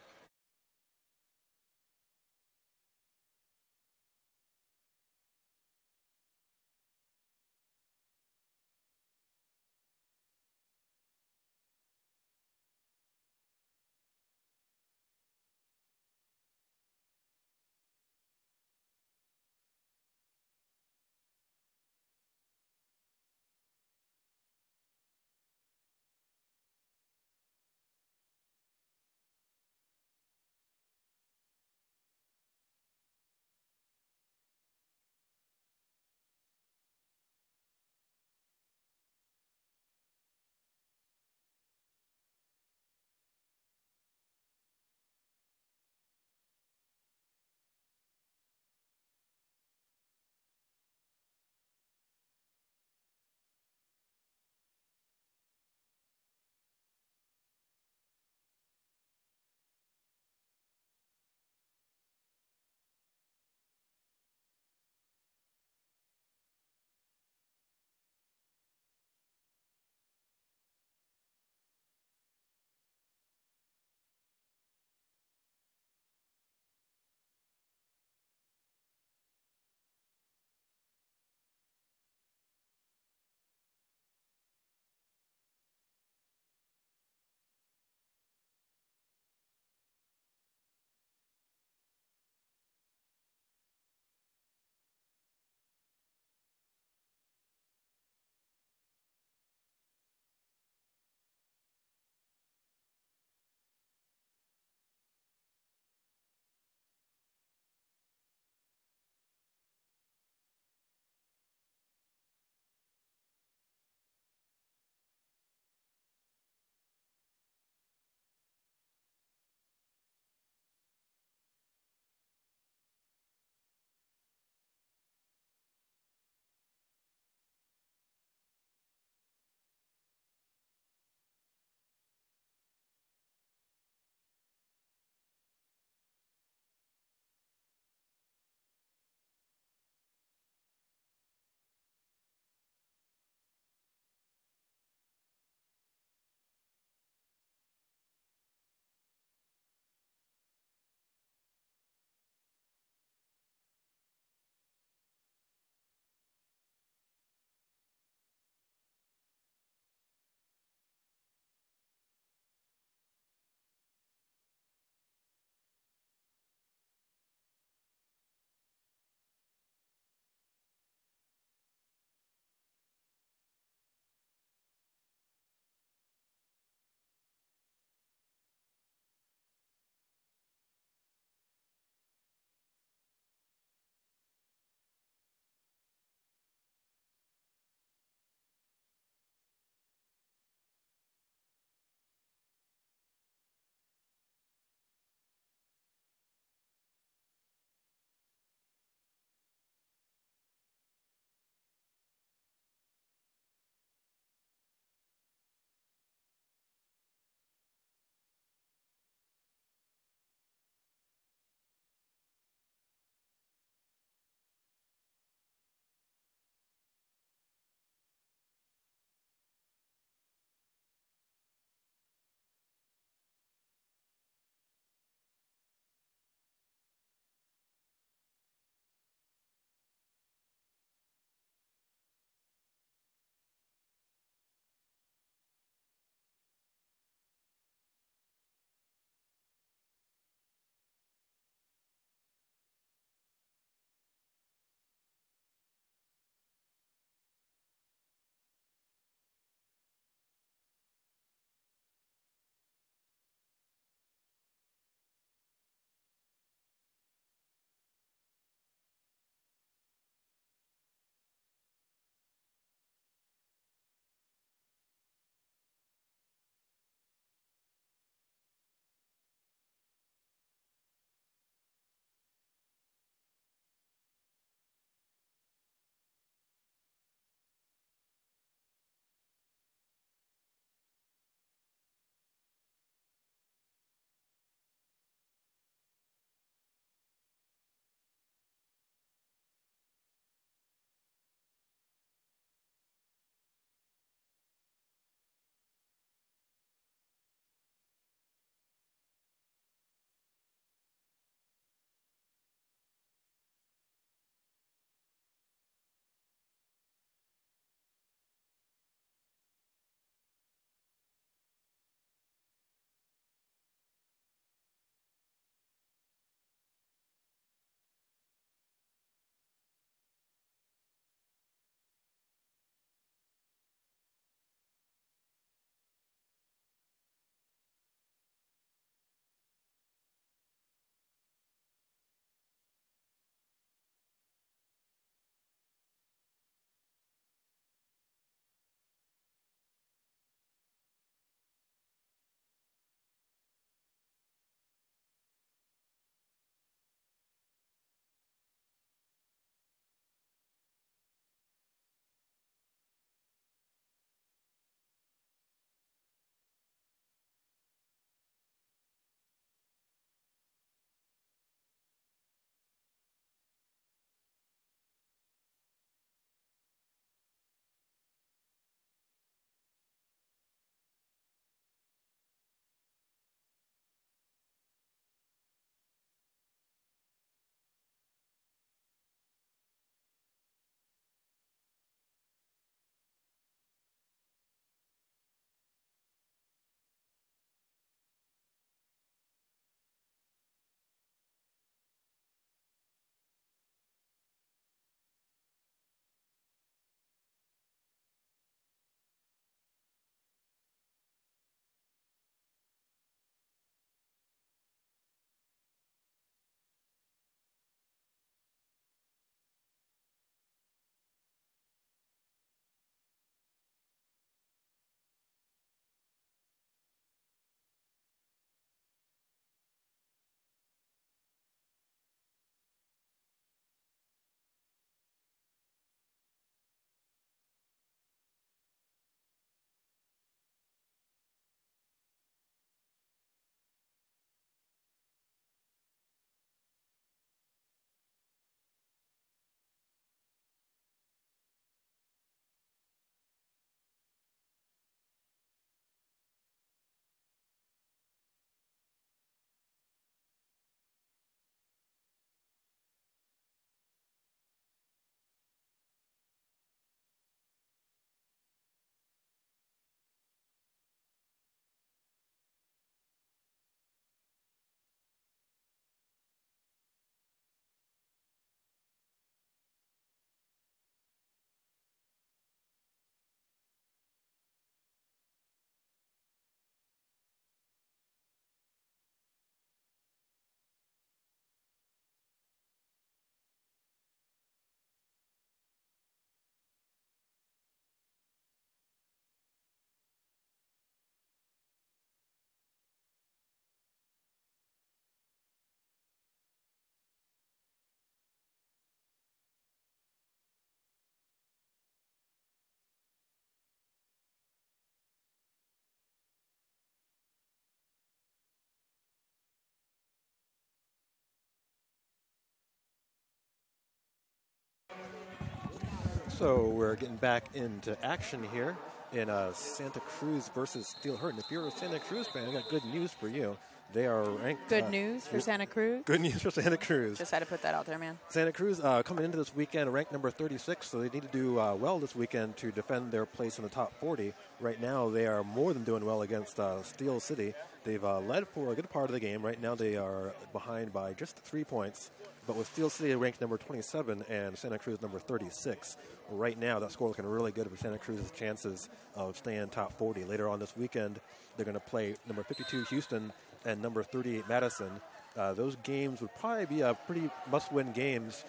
So we're getting back into action here in Santa Cruz versus Steel Hurtin. If you're a Santa Cruz fan, I got good news for you. They are ranked. Good news for Santa Cruz? Good news for Santa Cruz. Just had to put that out there, man. Santa Cruz coming into this weekend ranked number 36, so they need to do well this weekend to defend their place in the top 40. Right now, they are more than doing well against Steel City. They've led for a good part of the game. Right now, they are behind by just 3 points. But with Steel City ranked number 27 and Santa Cruz number 36, right now that score looking really good for Santa Cruz's chances of staying top 40. Later on this weekend, they're going to play number 52 Houston and number 38 Madison. Those games would probably be pretty must-win games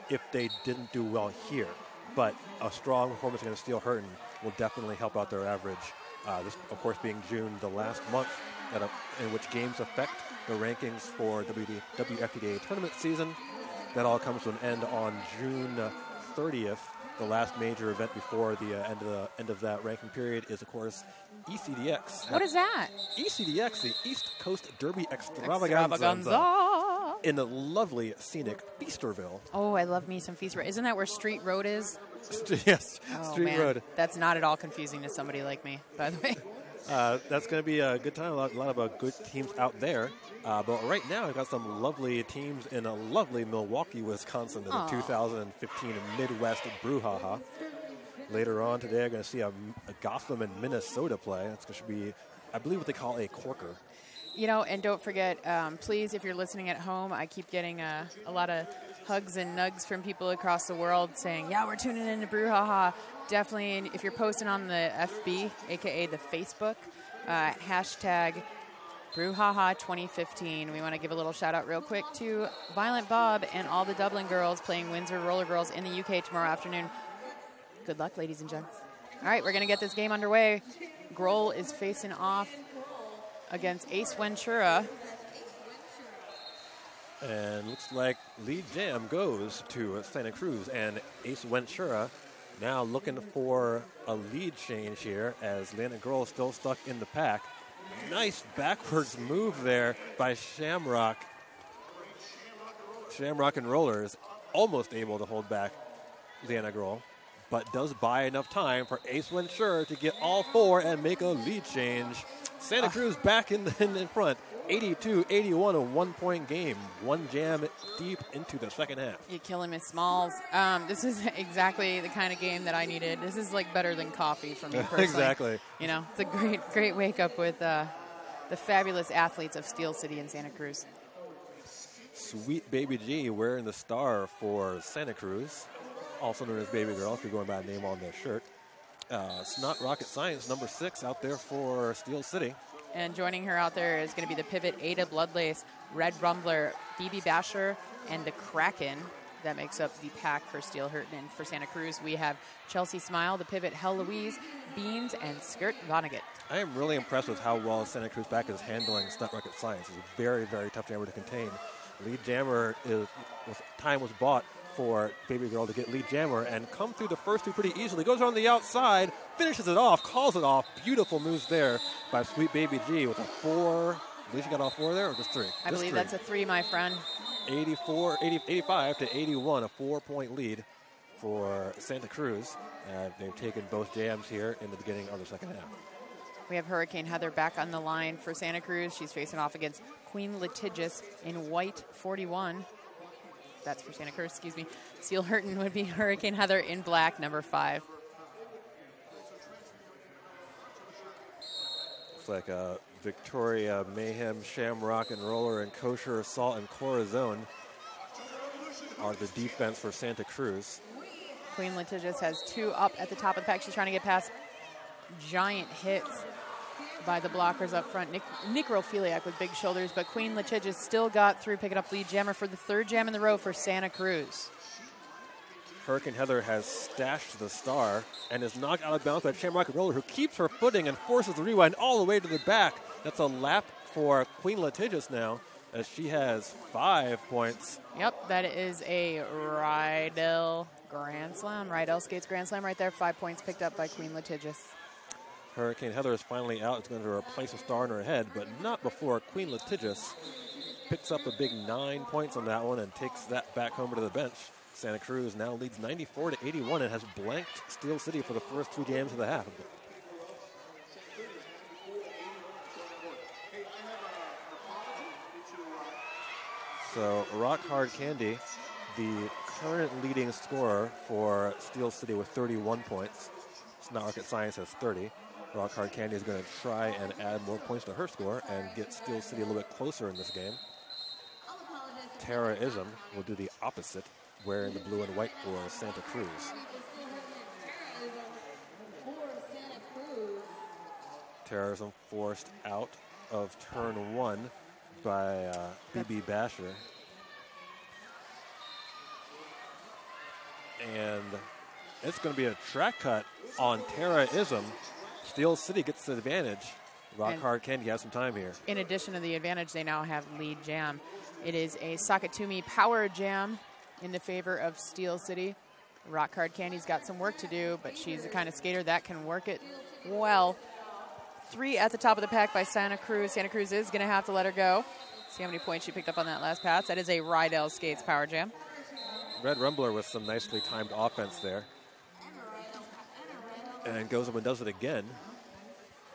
if they didn't do well here. But a strong performance against Steel Hurtin will definitely help out their average. This, of course, being June, the last month in which games affect the rankings for WFTDA tournament season. That all comes to an end on June 30th. The last major event before the end of that ranking period is, of course, ECDX. What is that? ECDX, the East Coast Derby Extravaganza. In the lovely, scenic Feasterville. Oh, I love me some Feasterville. Isn't that where Street Road is? Yes, oh, Street man. Road. That's not at all confusing to somebody like me, by the way. That's going to be a good time. A lot of good teams out there. But right now, I've got some lovely teams in a lovely Milwaukee, Wisconsin, in the 2015 Midwest Brouhaha. Later on today, I'm going to see a Gotham and Minnesota play. That's going to be, I believe, what they call a corker. You know, and don't forget, please, if you're listening at home, I keep getting a lot of hugs and nugs from people across the world saying, yeah, we're tuning in to Brouhaha. Definitely, if you're posting on the FB, a.k.a. the Facebook, hashtag Brouhaha 2015. We want to give a little shout-out real quick to Violent Bob and all the Dublin girls playing Windsor Roller Girls in the UK tomorrow afternoon. Good luck, ladies and gents. All right, we're going to get this game underway. Grohl is facing off against Ace Ventura. And looks like lead jam goes to Santa Cruz, and Ace Ventura now looking for a lead change here as Landon Grohl is still stuck in the pack. Nice backwards move there by Shamrock. Shamrock and Rollers almost able to hold back Landon Grohl, but does buy enough time for Ace Ventura to get all four and make a lead change. Santa Cruz back in front, 82-81, a one-point game. One jam deep into the second half. You're killing me, Smalls. This is exactly the kind of game that I needed. This is like better than coffee for me personally. Exactly. You know, it's a great wake up with the fabulous athletes of Steel City and Santa Cruz. Sweet Baby G wearing the star for Santa Cruz, also known as Baby Girl, if you're going by a name on their shirt. It's not rocket science, number 6 out there for Steel City. And joining her out there is going to be the pivot Ada Bloodlace, Red Rumbler, BB Basher, and the Kraken. That makes up the pack for Steel Hurtin. And for Santa Cruz, we have Chelsea Smile, the pivot Hell Louise, Beans, and Skirt Vonnegut. I am really impressed with how well Santa Cruz back is handling Stunt Rocket Science. It's a very, very tough jammer to contain. Lead jammer time was bought for Baby Girl to get lead jammer and come through the first two pretty easily. Goes on the outside, finishes it off, calls it off. Beautiful moves there by Sweet Baby G with a 4. At least you got all 4 there, or just 3? I believe that's a 3, my friend. 85-81, a 4-point lead for Santa Cruz. They've taken both jams here in the beginning of the second half. We have Hurricane Heather back on the line for Santa Cruz. She's facing off against Queen Litigious in white 41. That's for Santa Cruz, excuse me. Steel Hurtin would be Hurricane Heather in black, number 5. It's like Victoria, Mayhem, Shamrock and Roller, and Kosher, Assault, and Corazon are the defense for Santa Cruz. Queen Litigious has 2 up at the top of the pack. She's trying to get past giant hits by the blockers up front. Necrophiliac with big shoulders, but Queen Litigious still got through, picking up lead jammer for the 3rd jam in the row for Santa Cruz. Hurricane Heather has stashed the star and is knocked out of bounds by Shamrock and Roller, who keeps her footing and forces the rewind all the way to the back. That's a lap for Queen Litigious now, as she has 5 points. Yep, that is a Rydell Grand Slam. Rydell Skates Grand Slam right there. 5 points picked up by Queen Litigious. Hurricane Heather is finally out. It's going to replace a star in her head, but not before Queen Litigious picks up a big 9 points on that one and takes that back home to the bench. Santa Cruz now leads 94-81 and has blanked Steel City for the first 2 games of the half. So Rock Hard Candy, the current leading scorer for Steel City with 31 points. It's not Rocket Science has 30. Rock Hard Candy is going to try and add more points to her score and get Steel City a little bit closer in this game. Terrorism will do the opposite, wearing the blue and white for Santa Cruz. Terrorism forced out of turn 1 by BB Basher. And it's going to be a track cut on Terrorism. Steel City gets the advantage. Rock Hard Candy has some time here. In addition to the advantage, they now have lead jam. It is a Sakatumi power jam in the favor of Steel City. Rock Hard Candy's got some work to do, but she's the kind of skater that can work it well. 3 at the top of the pack by Santa Cruz. Santa Cruz is going to have to let her go. See how many points she picked up on that last pass. That is a Rydell Skates power jam. Red Rumbler with some nicely timed offense there. And goes up and does it again.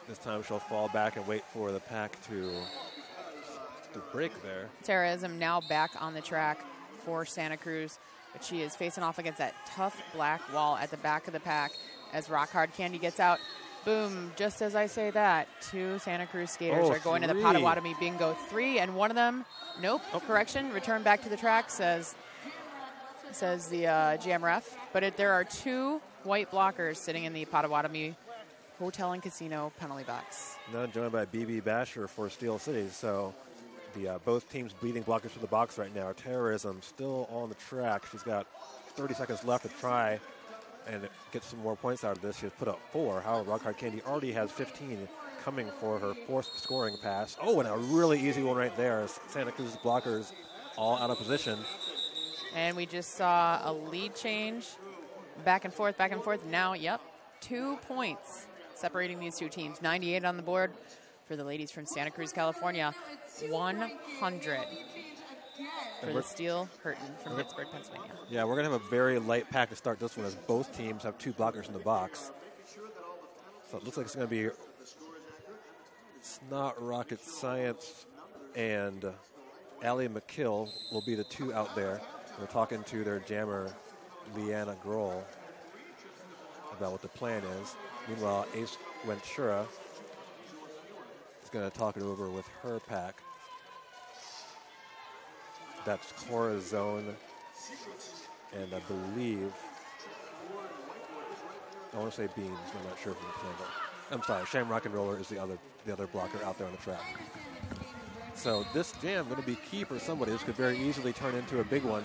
This time she'll fall back and wait for the pack to break there. Terrorism now back on the track for Santa Cruz, but she is facing off against that tough black wall at the back of the pack as Rock Hard Candy gets out. Boom, just as I say that, 2 Santa Cruz skaters are going to the Potawatomi Bingo 3, and one of them, nope, correction, return back to the track, says the GM ref. But there are 2 white blockers sitting in the Potawatomi Hotel and Casino penalty box. Now joined by BB Basher for Steel City, so the both teams bleeding blockers for the box right now. Terrorism still on the track. She's got 30 seconds left to try and get some more points out of this. She has put up 4. However, Rock Hard Candy already has 15 coming for her 4th scoring pass. Oh, and a really easy one right there. Santa Cruz's blockers all out of position. And we just saw a lead change. Back and forth, back and forth. Now, yep, 2 points separating these 2 teams. 98 on the board for the ladies from Santa Cruz, California. 100 for the Steel Hurtin from Pittsburgh, Pennsylvania. Yeah, we're going to have a very light pack to start this one as both teams have 2 blockers in the box. So it looks like it's going to be Snot Rocket Science and Allie McKill will be the 2 out there. We're talking to their jammer, Leanna Grohl, about what the plan is. Meanwhile, Ace Ventura is going to talk it over with her pack. That's Corazon, and I believe, I want to say Beans, I'm not sure if I'm sorry, Shamrock and Roller is the other blocker out there on the track. So this jam going to be key for somebody. This could very easily turn into a big one,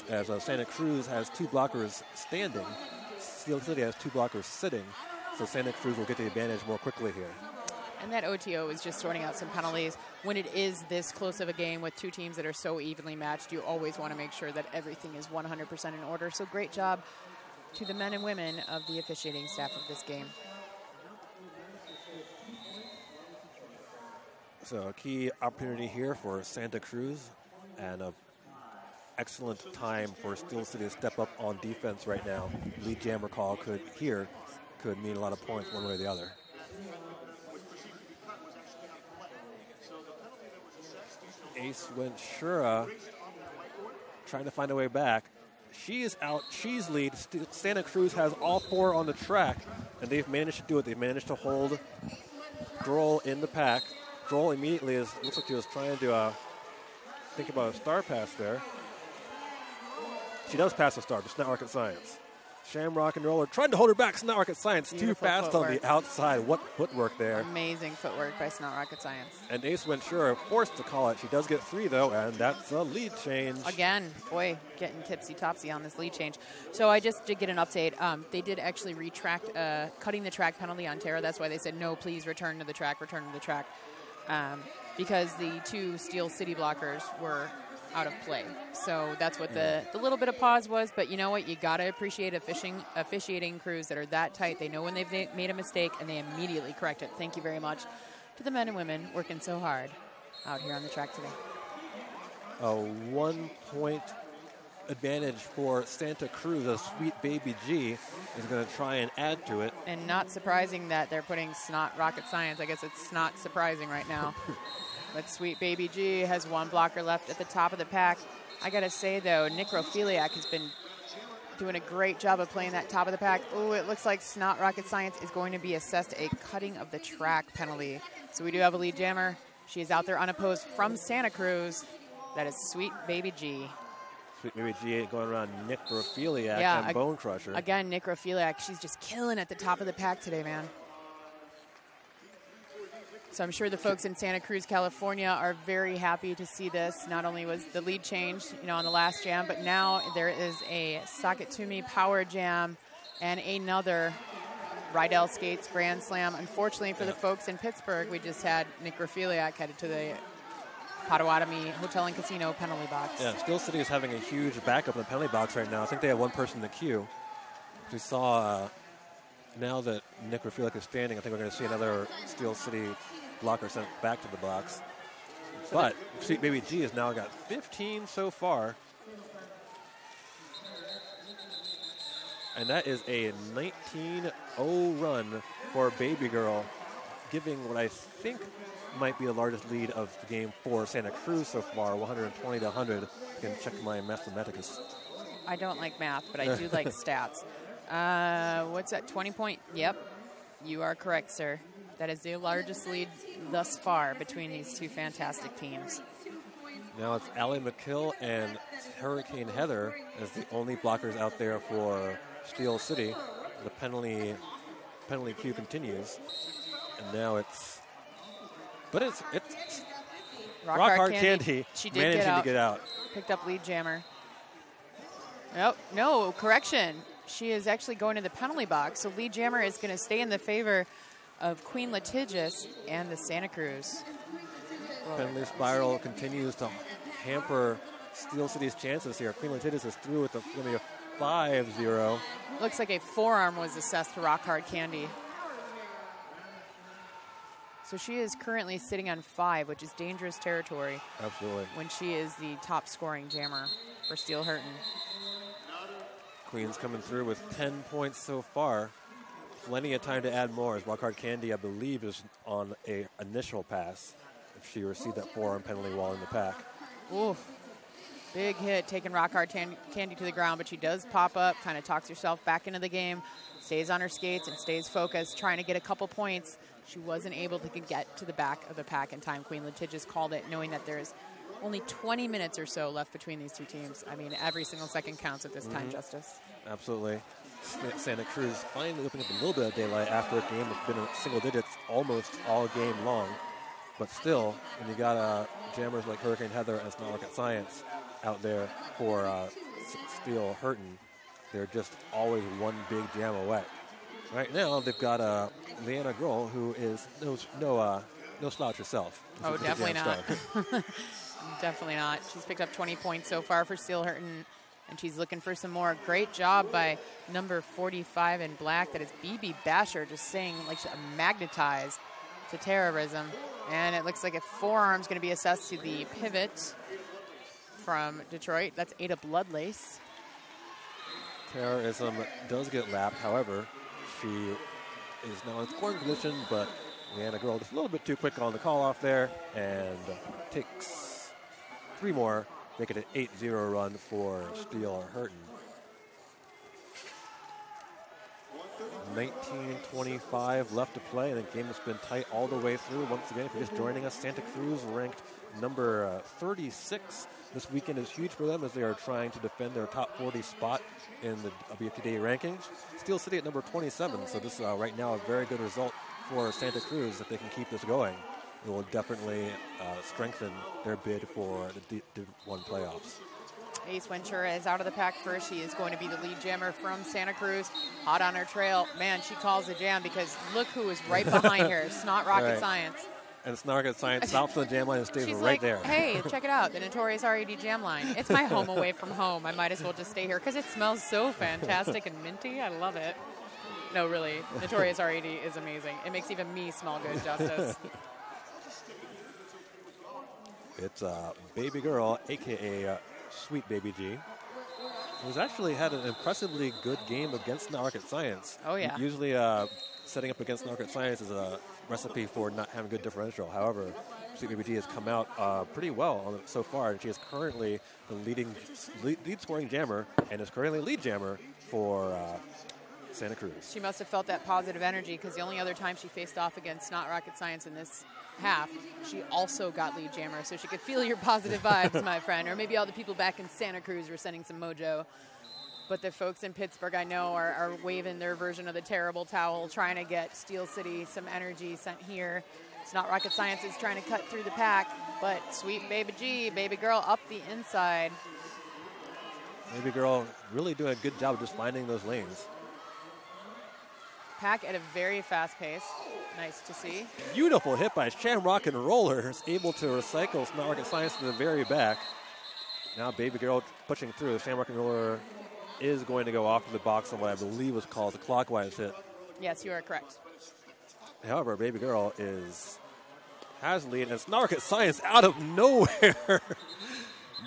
as Santa Cruz has 2 blockers standing. Steel City has 2 blockers sitting, so Santa Cruz will get the advantage more quickly here. And that OTO is just sorting out some penalties. When it is this close of a game with 2 teams that are so evenly matched, you always want to make sure that everything is 100% in order. So great job to the men and women of the officiating staff of this game. So a key opportunity here for Santa Cruz, and an excellent time for Steel City to step up on defense right now. Lead jammer call could mean a lot of points one way or the other. Ace Ventura trying to find a way back. She is out. She's lead. Santa Cruz has all 4 on the track, and they've managed to do it. They've managed to hold Grohl in the pack. Grohl immediately looks like he was trying to think about a star pass there. She does pass a star, but it's not rocket science. Shamrock and Roller trying to hold her back. It's not rocket science. Beautiful Too fast footwork. on the outside. What footwork there. Amazing footwork by Snot Rocket Science. And Ace Ventura forced to call it. She does get 3, though, and that's a lead change. Again, boy, getting tipsy-topsy on this lead change. So I just did get an update. They did actually retract cutting the track penalty on Terra. That's why they said, no, please return to the track, because the 2 Steel City blockers were out of play. So that's what the little bit of pause was. But you know what? You got to appreciate officiating crews that are that tight. They know when they've made a mistake, and they immediately correct it. Thank you very much to the men and women working so hard out here on the track today. A 1-point advantage for Santa Cruz as Sweet Baby G is going to try and add to it. And not surprising that they're putting Snot Rocket Science. I guess it's not surprising right now. But Sweet Baby G has one blocker left at the top of the pack. I got to say, though, Necrophiliac has been doing a great job of playing that top of the pack. Oh, it looks like Snot Rocket Science is going to be assessed a cutting of the track penalty. So we do have a lead jammer. She is out there unopposed from Santa Cruz. That is Sweet Baby G. Sweet Baby G going around Necrophiliac and Bone Crusher. Again, Necrophiliac. She's just killing at the top of the pack today, man. So I'm sure the folks in Santa Cruz, California are very happy to see this. Not only was the lead changed, on the last jam, but now there is a Socket to Me Power Jam and another Rydell Skates Grand Slam. Unfortunately for the folks in Pittsburgh, we just had Necrophiliac headed to the Potawatomi Hotel and Casino penalty box. Yeah, Steel City is having a huge backup in the penalty box right now. I think they have one person in the queue. We saw now that Necrophiliac is standing, I think we're going to see another Steel City blocker sent back to the box. But Sweet Baby G has now got 15 so far. And that is a 19-0 run for Baby Girl, giving what I think might be the largest lead of the game for Santa Cruz so far, 120 to 100. I can check my mathematicus. I don't like math, but I do like stats. What's that, 20 point? Yep, you are correct, sir. That is the largest lead thus far between these two fantastic teams. Now it's Allie McKill and Hurricane Heather as the only blockers out there for Steel City. The penalty queue continues. And now it's Rock Hard Candy she did managing to get out. Picked up lead jammer. Nope, no, correction. She is actually going to the penalty box. So lead jammer is going to stay in the favor of Queen Litigious and the Santa Cruz. Penalty spiral continues to hamper Steel City's chances here. Queen Litigious is through with going to be a 5-0. Looks like a forearm was assessed to Rock Hard Candy. So she is currently sitting on 5, which is dangerous territory. Absolutely. When she is the top scoring jammer for Steel Hurtin. Queen's coming through with 10 points so far. Plenty of time to add more, as Rock Hard Candy, I believe, is on a initial pass if she received that forearm penalty while in the pack. Ooh, big hit, taking Rock Hard Candy to the ground, but she does pop up, kind of talks herself back into the game, stays on her skates and stays focused, trying to get a couple points. She wasn't able to get to the back of the pack in time. Queen Litigious called it, knowing that there's only 20 minutes or so left between these two teams. I mean, every single second counts at this time, Justice. Absolutely. Santa Cruz finally opening up a little bit of daylight after a game that's been in single digits almost all game long. But still, when you got jammers like Hurricane Heather and Snot Rocket Science out there for Steel Hurtin, they're just always one big jam away. Right now, they've got Leanna Grohl, who is no slouch herself. Oh, definitely not. Definitely not. She's picked up 20 points so far for Steel Hurtin, and she's looking for some more. Great job by number 45 in black. That is BB Basher, just saying like magnetized to terrorism. And it looks like a forearm's going to be assessed to the pivot from Detroit. That's Ada Bloodlace. Terrorism does get lapped. However, she is now in scoring position, but Leanna Grohl just a little bit too quick on the call off there and takes 3 more, make it an 8-0 run for Steel Hurtin. 19:25 left to play, and the game has been tight all the way through. Once again, if you're just joining us, Santa Cruz ranked number 36. This weekend is huge for them as they are trying to defend their top 40 spot in the WFTDA rankings. Steel City at number 27, so this is right now a very good result for Santa Cruz. If they can keep this going, it will definitely strengthen their bid for the D1 playoffs. Ace Ventura is out of the pack first. She is going to be the lead jammer from Santa Cruz. Hot on her trail. Man, she calls the jam because look who is right behind her. Snot Rocket Science. And Snot Rocket Science stops on the jam line and stays She's right like, there. Hey, check it out, the Notorious R.E.D. jam line. It's my home away from home. I might as well just stay here because it smells so fantastic and minty. I love it. No, really, Notorious R.E.D. is amazing. It makes even me smell good, Justice. It's Baby Girl, a.k.a. Sweet Baby G. who's actually had an impressively good game against Not Rocket Science. Oh, yeah. Usually setting up against Not Rocket Science is a recipe for not having good differential. However, Sweet Baby G has come out pretty well so far. She is currently the lead scoring jammer and is currently lead jammer for Santa Cruz. She must have felt that positive energy because the only other time she faced off against Not Rocket Science in this half, she also got lead jammer. So she could feel your positive vibes, my friend. Or maybe all the people back in Santa Cruz were sending some mojo. But the folks in Pittsburgh, I know, are waving their version of the terrible towel, trying to get Steel City some energy sent here. It's Not Rocket Science is trying to cut through the pack, but Sweet Baby G, baby girl, up the inside. Baby girl really doing a good job of just finding those lanes. Pack at a very fast pace. Nice to see. Beautiful hit by Shamrock and Rollers, able to recycle Not Rocket Science to the very back. Now Baby girl pushing through. Shamrock and Roller is going to go off to the box on what I believe was called a clockwise hit. Yes, you are correct. However, Baby girl has the lead, and it's Not Rocket Science out of nowhere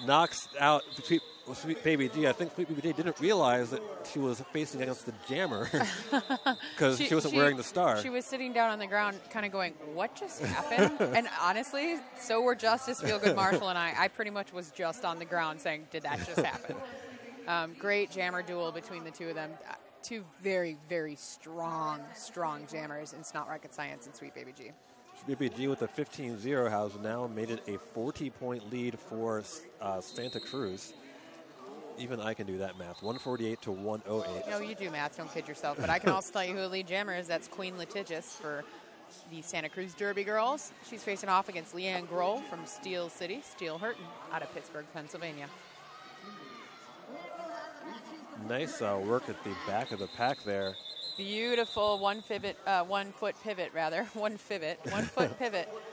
knocks out Sweet Baby G. I think Sweet Baby G didn't realize that she was facing against the jammer because she wasn't wearing the star. She was sitting down on the ground kind of going, what just happened? And honestly, so were Justice Feelgood Marshall and I. I pretty much was just on the ground saying, did that just happen? Great jammer duel between the two of them. Two very, very strong jammers in Not Rocket Science and Sweet Baby G. Sweet Baby G with a 15-0 has now made it a 40-point lead for Santa Cruz. Even I can do that math. 148 to 108. No, you do math. Don't kid yourself. But I can also tell you who the lead jammer is. That's Queen Litigious for the Santa Cruz Derby girls. She's facing off against Leanne Grohl from Steel City, Steel Hurtin out of Pittsburgh, Pennsylvania. Nice work at the back of the pack there. Beautiful one foot pivot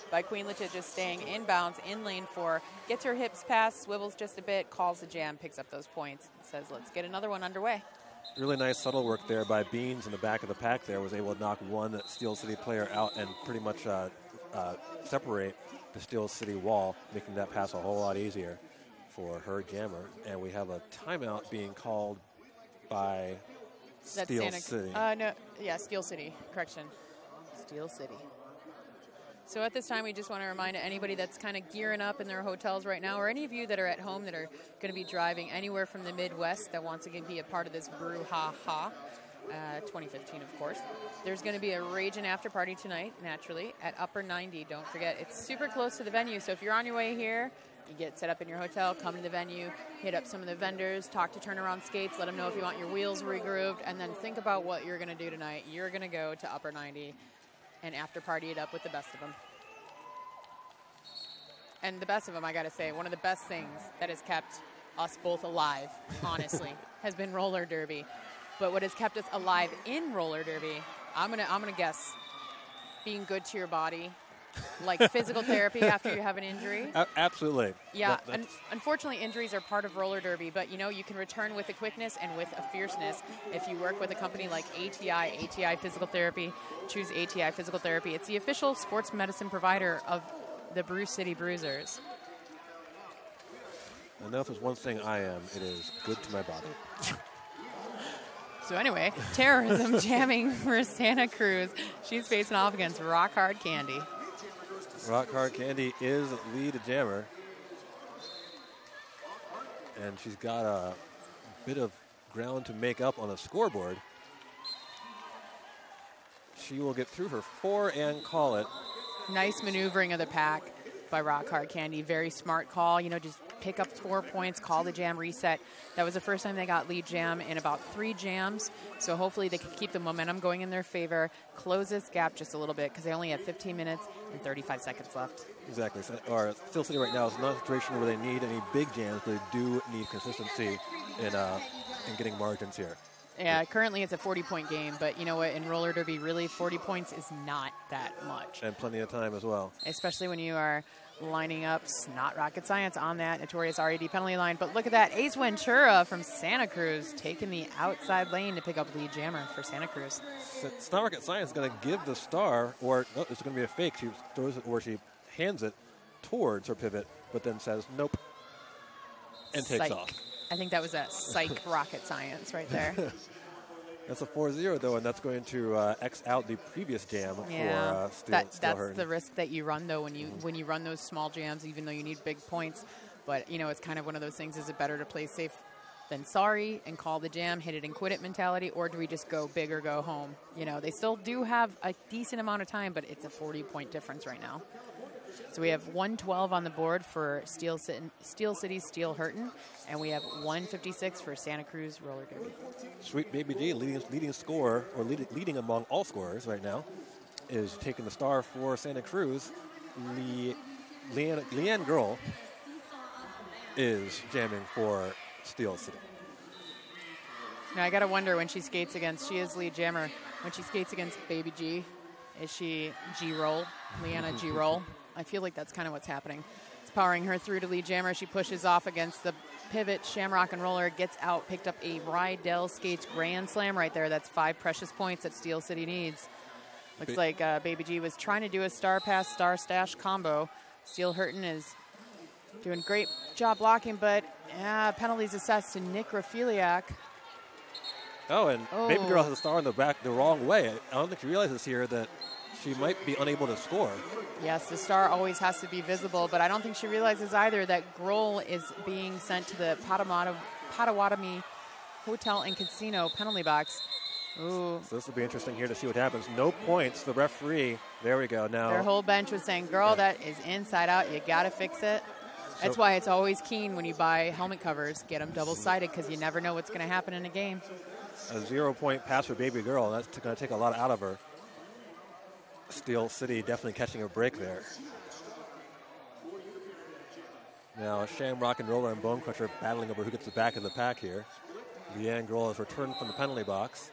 by Queen Litigious, staying inbounds in lane 4, gets her hips past, swivels just a bit, calls the jam, picks up those points, says let's get another one underway. Really nice subtle work there by Beans in the back of the pack there, was able to knock one Steel City player out and pretty much separate the Steel City wall, making that pass a whole lot easier for her jammer. And we have a timeout being called by Steel City. Steel City. Correction. Steel City. So at this time, we just want to remind anybody that's kind of gearing up in their hotels right now, or any of you that are at home that are going to be driving anywhere from the Midwest that wants to be a part of this brouhaha, 2015, of course. There's going to be a raging after party tonight, naturally, at Upper 90. Don't forget, it's super close to the venue. So if you're on your way here, you get set up in your hotel, come to the venue, hit up some of the vendors, talk to Turnaround Skates, let them know if you want your wheels regrooved, and then think about what you're going to do tonight. You're going to go to Upper 90 and after party it up with the best of them. And the best of them, I got to say, one of the best things that has kept us both alive, honestly, has been roller derby. But what has kept us alive in roller derby, I'm gonna guess, being good to your body, like physical therapy after you have an injury. Absolutely. Yeah, unfortunately, injuries are part of roller derby, but you can return with a quickness and with a fierceness if you work with a company like ATI Physical Therapy. Choose ATI Physical Therapy. It's the official sports medicine provider of the Brew City Bruisers. I know if there's one thing I am, it is good to my body. So anyway, terrorism jamming for Santa Cruz. She's facing off against Rock Hard Candy. Rock Hard Candy is lead jammer. And she's got a bit of ground to make up on a scoreboard. She will get through her 4 and call it. Nice maneuvering of the pack by Rock Hard Candy. Very smart call. Just pick up 4 points, call the jam, reset. That was the first time they got lead jam in about 3 jams. So hopefully they can keep the momentum going in their favor, close this gap just a little bit because they only have 15 minutes and 35 seconds left. Exactly. So, Steel City right now is not a situation where they need any big jams, but they do need consistency in getting margins here. Yeah, currently it's a 40-point game, but you know what? In roller derby, really 40 points is not that much. And plenty of time as well. Especially when you are lining up Not Rocket Science on that notorious RAD penalty line. But look at that. Ace Ventura from Santa Cruz taking the outside lane to pick up lead jammer for Santa Cruz. So Not Rocket Science is going to give the star, or no, it's going to be a fake. She throws it, or she hands it towards her pivot, but then says nope and takes off. I think that was a psych rocket science right there. That's a 4-0 though, and that's going to X out the previous jam for that's Hurtin. the risk that you run though when you run those small jams, even though you need big points. But you know, it's kind of one of those things: is it better to play safe than sorry and call the jam, hit it and quit it mentality, or do we just go big or go home? You know, they still do have a decent amount of time, but it's a 40-point difference right now. So we have 112 on the board for Steel City, Steel Hurtin, and we have 156 for Santa Cruz Roller Derby. Sweet Baby G, leading scorer, or leading among all scorers right now, is taking the star for Santa Cruz. Leanne Girl is jamming for Steel City. Now I gotta wonder when she skates against, she is lead jammer, when she skates against Baby G, is she G-Roll, Leanna G-Roll? I feel like that's kind of what's happening. It's powering her through to lead jammer. She pushes off against the pivot, Shamrock and Roller, gets out, picked up a Rydell Skates Grand Slam right there. That's 5 precious points that Steel City needs. Looks like Baby G was trying to do a star pass, star stash combo. Steel Hurtin is doing great job blocking, but penalties assessed to Nick Rafiliak. Oh, and Baby Girl has a star in the back the wrong way. I don't think she realizes here that she might be unable to score. Yes, the star always has to be visible, but I don't think she realizes either that Grohl is being sent to the Potawatomi Hotel and Casino penalty box. Ooh. So this will be interesting here to see what happens. No points. The referee, there we go. Now their whole bench was saying, girl, that is inside out. You got to fix it. That's why it's always keen when you buy helmet covers. Get them double-sided because you never know what's going to happen in a game. A 0-point pass for Baby Girl. That's going to take a lot out of her. Steel City definitely catching a break there. Now Shamrock and Roller and Bone Crusher battling over who gets the back of the pack here. Leanne Grohl has returned from the penalty box.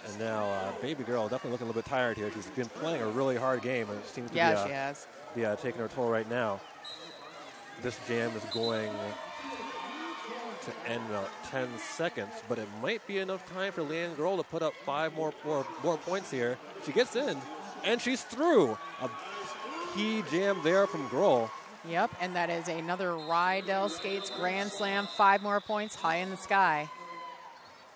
And now Baby Girl definitely looking a little bit tired here. She's been playing a really hard game, and it seems to she has. be taking her toll right now. This jam is going to end in about 10 seconds, but it might be enough time for Leanne Grohl to put up 5 more points here. She gets in, and she's through. A key jam there from Grohl. Yep, and that is another Rydell Skates Grand Slam. 5 more points high in the sky.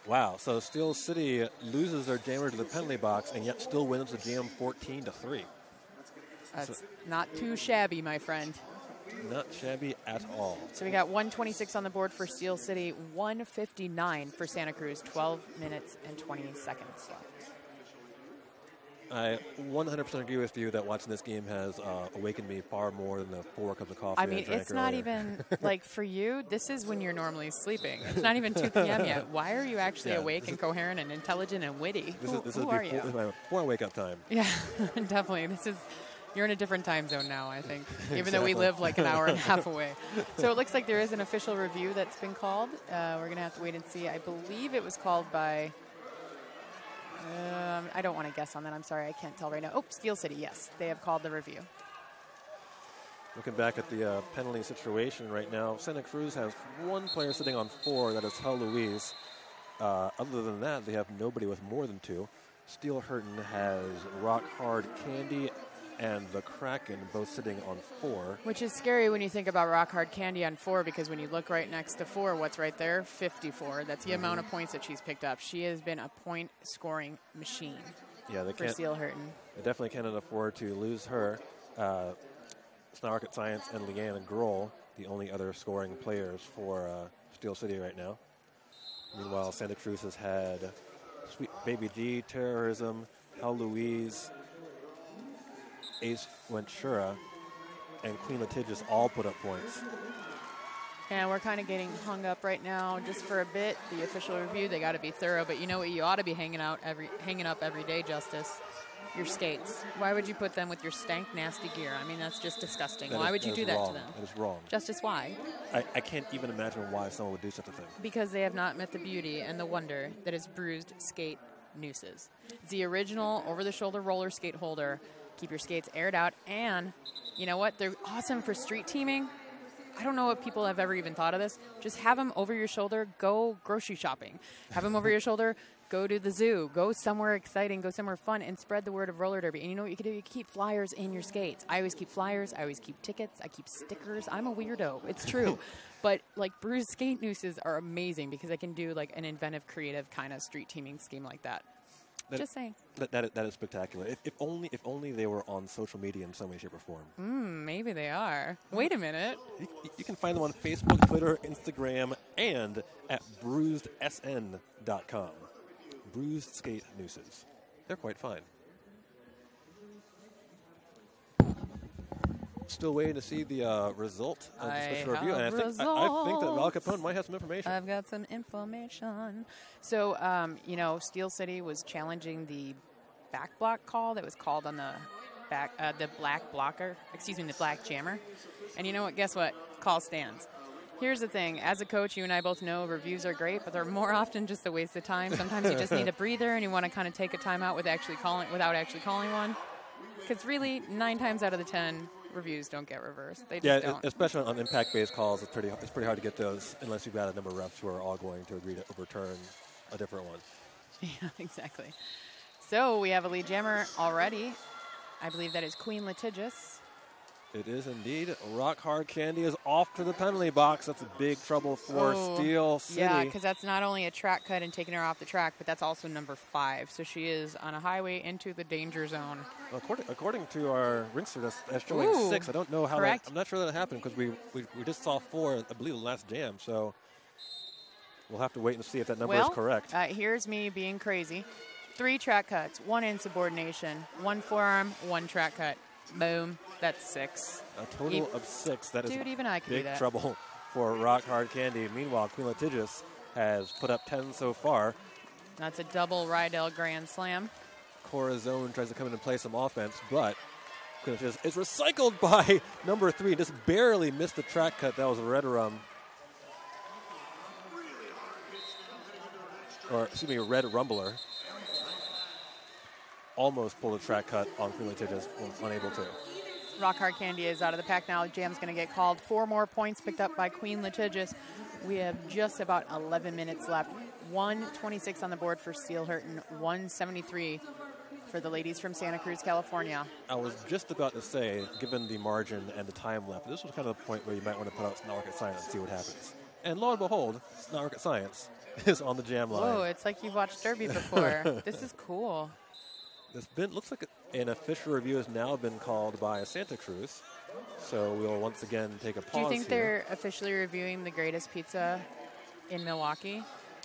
Wow, so Steel City loses their jammer to the penalty box and yet still wins the jam 14-3. That's not too shabby, my friend. Not shabby at all. So we got 126 on the board for Steel City, 159 for Santa Cruz, 12 minutes and 20 seconds left. I 100% agree with you that watching this game has awakened me far more than the 4 cups of coffee I mean, it's not even, like, for you, this is when you're normally sleeping. It's not even 2 p.m. yet. Why are you actually awake and coherent and intelligent and witty? Who are you? This is my before wake-up time. Yeah, definitely. You're in a different time zone now, I think, even though we live like an hour and a half away. So it looks like there is an official review that's been called. We're going to have to wait and see. I believe it was called by... I don't want to guess on that. I'm sorry. I can't tell right now. Oh, Steel City, yes. They have called the review. Looking back at the penalty situation right now, Santa Cruz has 1 player sitting on 4. That is Hel Louise. Other than that, they have nobody with more than 2. Steel Hurtin has Rock Hard Candy and the Kraken both sitting on 4. Which is scary when you think about Rock Hard Candy on 4, because when you look right next to 4, what's right there? 54. That's the amount of points that she's picked up. She has been a point-scoring machine for Steel Hurtin. They definitely cannot afford to lose her. It's not rocket science and Leanne Grohl, the only other scoring players for Steel City right now. Meanwhile, Santa Cruz has had Sweet Baby G, Terrorism, Hel Louise, Ace Ventura, and Queen Litigious all put up points. And we're kind of getting hung up right now just for a bit. The official review, they got to be thorough. But you know what you ought to be hanging up every day, Justice? Your skates. Why would you put them with your stank, nasty gear? I mean, that's just disgusting. Why would you do that to them? That is wrong. Justice, why? I can't even imagine why someone would do such a thing. Because they have not met the beauty and the wonder that is bruised skate nooses. It's the original over-the-shoulder roller skate holder. Keep your skates aired out, and you know what? They're awesome for street teaming. I don't know if people have ever even thought of this. Just have them over your shoulder. Go grocery shopping. Have them over your shoulder. Go to the zoo. Go somewhere exciting. Go somewhere fun and spread the word of roller derby. And you know what you can do? You can keep flyers in your skates. I always keep flyers. I always keep tickets. I keep stickers. I'm a weirdo. It's true. But like Bruised skate nooses are amazing because I can do like an inventive, creative kind of street teaming scheme like that. Just saying. That is spectacular. If only they were on social media in some way, shape, or form. Maybe they are. Wait a minute. You can find them on Facebook, Twitter, Instagram, and at bruisedsn.com. Bruised skate nooses. They're quite fine. Still waiting to see the result of the special review. And I think that Val Capone might have some information. I've got some information. So, you know, Steel City was challenging the back block call that was called on the back, the black blocker, the black jammer. And you know what? Guess what? Call stands. Here's the thing. As a coach, you and I both know reviews are great, but they're more often just a waste of time. Sometimes you just need a breather and you want to kind of take a timeout without actually calling one. Because really, 9 times out of the 10, reviews don't get reversed. They just don't. Especially on impact-based calls, it's pretty hard to get those unless you've got a number of refs who are all going to agree to overturn a different one. Yeah, exactly. So we have a lead jammer already. I believe that is Queen Litigious. It is indeed. Rock Hard Candy is off to the penalty box. That's a big trouble for Steel City. Yeah, because that's not only a track cut and taking her off the track, but that's also number 5. So she is on a highway into the danger zone. According to our rinser, that's showing 6. I don't know how correct. I'm not sure that happened because we just saw 4, I believe, the last jam. So we'll have to wait and see if that number is correct. Here's me being crazy. 3 track cuts, 1 insubordination, 1 forearm, 1 track cut. Boom. That's 6. A total of 6. That is even I can big do that. trouble for Rock Hard Candy. Meanwhile, Queen Litigious has put up 10 so far. That's a double Rydell Grand Slam. Corazon tries to come in and play some offense, but Queen Litigious is recycled by number 3. Just barely missed the track cut. That was Red Rum. Red Rumbler. Almost pulled a track cut on Queen Litigious, was unable to. Rock Hard Candy is out of the pack now. Jam's going to get called. 4 more points picked up by Queen Litigious. We have just about 11 minutes left. 126 on the board for Steel Hurtin, 173 for the ladies from Santa Cruz, California. I was just about to say, given the margin and the time left, this was kind of the point where you might want to put out It's Not Rocket Science and see what happens. And lo and behold, It's Not Rocket Science is on the jam line. Whoa, it's like you've watched Derby before. This is cool. Looks like an official review has now been called by Santa Cruz, so we'll once again take a pause. Do you think they're officially reviewing the greatest pizza in Milwaukee?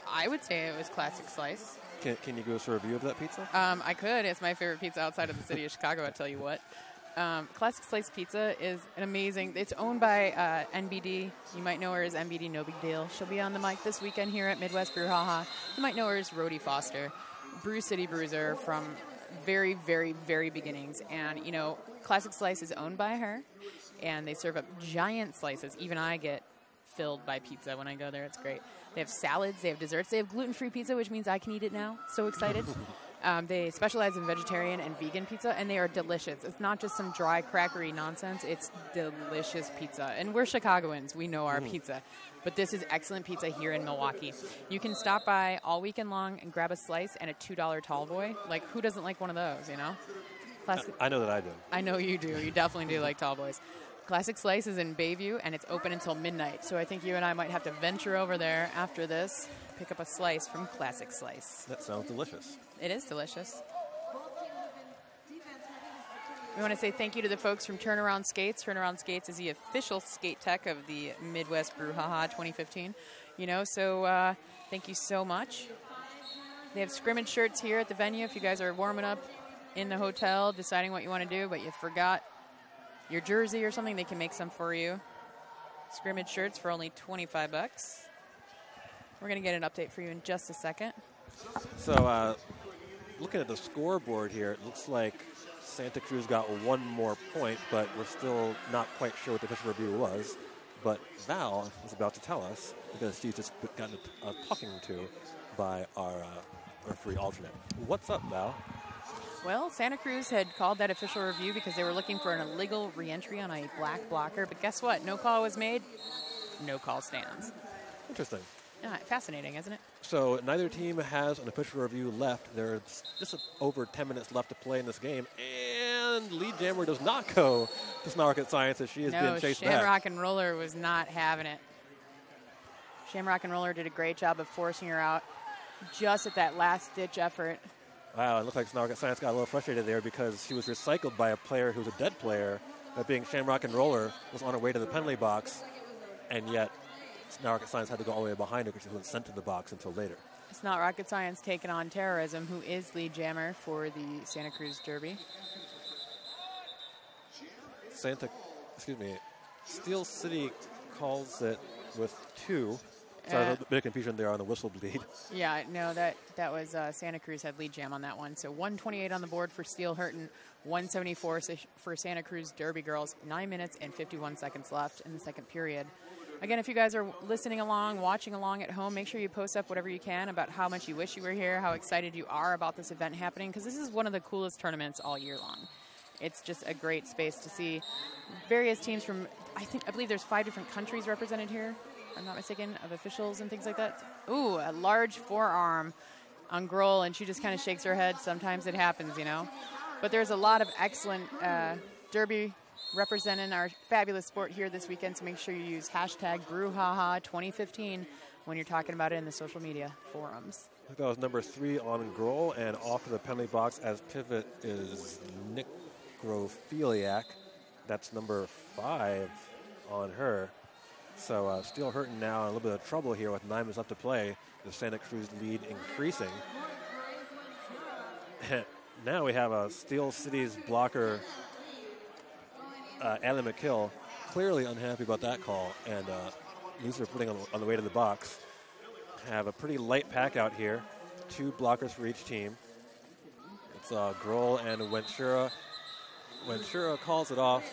I would say it was Classic Slice. Can you give us a review of that pizza? I could. It's my favorite pizza outside of the city of Chicago, I tell you what. Classic Slice Pizza is an amazing, it's owned by NBD. You might know her as NBD, no big deal. She'll be on the mic this weekend here at Midwest Brew Haha. You might know her as Rhodey Foster, Brew City Bruiser from very, very, very beginnings. And, you know, Classic Slice is owned by her, and they serve up giant slices. Even I get filled by pizza when I go there. It's great. They have salads. They have desserts. They have gluten-free pizza, which means I can eat it now. So excited. They specialize in vegetarian and vegan pizza, and they are delicious. It's not just some dry, crackery nonsense. It's delicious pizza. And we're Chicagoans. We know our pizza. But this is excellent pizza here in Milwaukee. You can stop by all weekend long and grab a slice and a $2 tall boy. Like, who doesn't like one of those, you know? I know that I do. I know you do. You definitely do like tall boys. Classic Slice is in Bayview, and it's open until midnight. So I think you and I might have to venture over there after this, pick up a slice from Classic Slice. That sounds delicious. It is delicious. We want to say thank you to the folks from Turnaround Skates. Turnaround Skates is the official skate tech of the Midwest Brew Haha 2015. You know, so thank you so much. They have scrimmage shirts here at the venue if you guys are warming up in the hotel, deciding what you want to do, but you forgot your jersey or something, they can make some for you. Scrimmage shirts for only $25. We're going to get an update for you in just a second. So looking at the scoreboard here, it looks like Santa Cruz got 1 more point, but we're still not quite sure what the official review was. But Val is about to tell us, because she's just gotten a talking to by our referee alternate. What's up, Val? Well, Santa Cruz had called that official review because they were looking for an illegal reentry on a black blocker. But guess what? No call was made. No call stands. Interesting. Fascinating, isn't it? So neither team has an official review left. There's just over 10 minutes left to play in this game. And lead jammer does not go to Small Rocket Science as she has been chased back. Shamrock and Roller was not having it. Shamrock and Roller did a great job of forcing her out just at that last-ditch effort. Wow, it looked like Small Rocket Science got a little frustrated there because she was recycled by a player who was a dead player. That being Shamrock and Roller was on her way to the penalty box, and yet Small Rocket Science had to go all the way behind her because she wasn't sent to the box until later. It's not Rocket Science taking on Terrorism, who is lead jammer for the Santa Cruz Derby. Steel City calls it with 2. Sorry, a bit of confusion there on the whistle bleed. Yeah, no, that was Santa Cruz had lead jam on that one. So 128 on the board for Steel Hurtin, 174 for Santa Cruz Derby Girls. 9 minutes and 51 seconds left in the second period. Again, if you guys are listening along, watching along at home, make sure you post up whatever you can about how much you wish you were here, how excited you are about this event happening, because this is one of the coolest tournaments all year long. It's just a great space to see various teams from, I believe there's 5 different countries represented here, if I'm not mistaken, of officials and things like that. Ooh, a large forearm on Grohl, and she just kind of shakes her head. Sometimes it happens, you know. But there's a lot of excellent Derby representing our fabulous sport here this weekend, so make sure you use hashtag BrewHaha2015 when you're talking about it in the social media forums. I think that was number 3 on Grohl, and off to the penalty box as pivot is Necrophiliac. That's number 5 on her. So Steel Hurtin now in a little bit of trouble here with 9 minutes left to play. The Santa Cruz lead increasing. Now we have a Steel City's blocker, Allie McKill, clearly unhappy about that call, and leaves her footing on the way to the box. Have a pretty light pack out here. 2 blockers for each team. It's Grohl and Ventura. Ventura calls it off,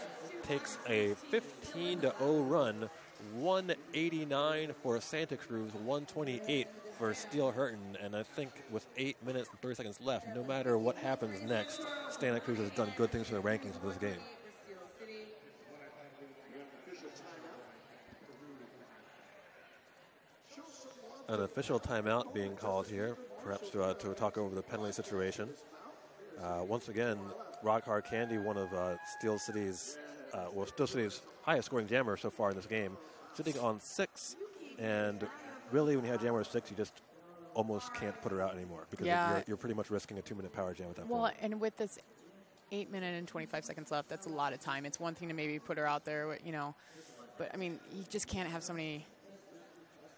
takes a 15-0 run. 189 for Santa Cruz, 128 for Steel Hurtin, and I think with 8 minutes and 30 seconds left, no matter what happens next, Santa Cruz has done good things for the rankings of this game. An official timeout being called here, perhaps to talk over the penalty situation. Once again, Rock Hard Candy, one of Steel City's highest scoring jammer so far in this game, sitting on 6, and really when you have jammer 6, you just almost can't put her out anymore because you're pretty much risking a 2-minute power jam at that point. Well, and with this 8 minute and 25 seconds left, that's a lot of time. It's one thing to maybe put her out there, you know, but I mean, you just can't have somebody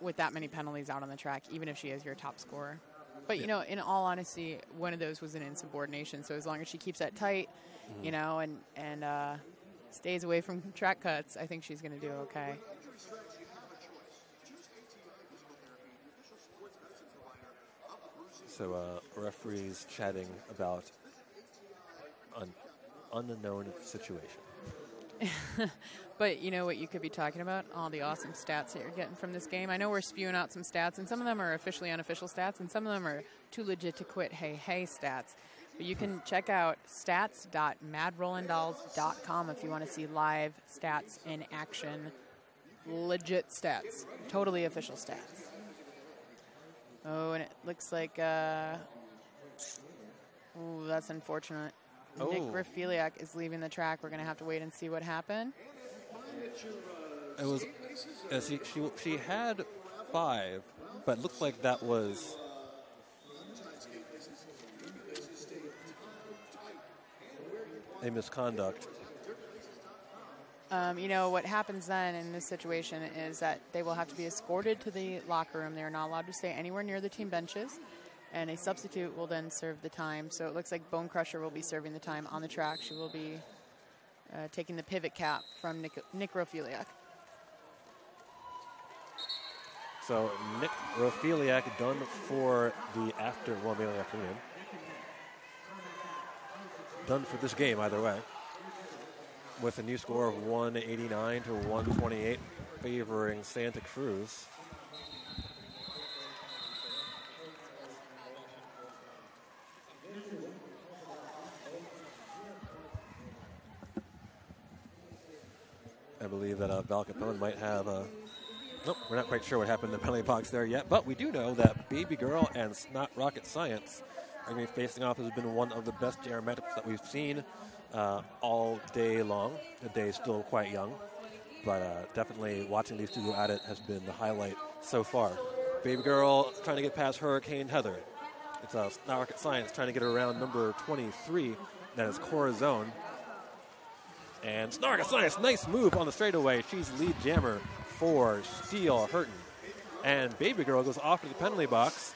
with that many penalties out on the track, even if she is your top scorer. But, you know, in all honesty, one of those was an insubordination. So as long as she keeps that tight, you know, and stays away from track cuts, I think she's going to do okay. So referees chatting about an unknown situation. But you know what you could be talking about? All the awesome stats that you're getting from this game. I know we're spewing out some stats, and some of them are officially unofficial stats, and some of them are too legit to quit hey stats. But you can check out stats.madrollindolls.com if you want to see live stats in action. Legit stats. Totally official stats. Oh, and it looks like, ooh, that's unfortunate. Oh. Necrophiliac is leaving the track. We're going to have to wait and see what happened. It was, she had 5, but it looks like that was a misconduct. You know, what happens then in this situation is that they will have to be escorted to the locker room. They're not allowed to stay anywhere near the team benches, and a substitute will then serve the time. So it looks like Bone Crusher will be serving the time on the track. She will be taking the pivot cap from Necrophiliac. So Necrophiliac done for the afternoon. Done for this game either way, with a new score of 189 to 128 favoring Santa Cruz. I believe that Val Capone might have Nope, we're not quite sure what happened in the penalty box there yet, but we do know that Baby Girl and Snot Rocket Science are going to be facing off. This has been one of the best jam matchups that we've seen all day long. The day is still quite young, but definitely watching these two go at it has been the highlight so far. Baby Girl trying to get past Hurricane Heather. It's Snot Rocket Science trying to get around number 23. That is Corazon. And Snot Rocket Science, nice move on the straightaway. She's lead jammer for Steel Hurtin. And Baby Girl goes off to the penalty box.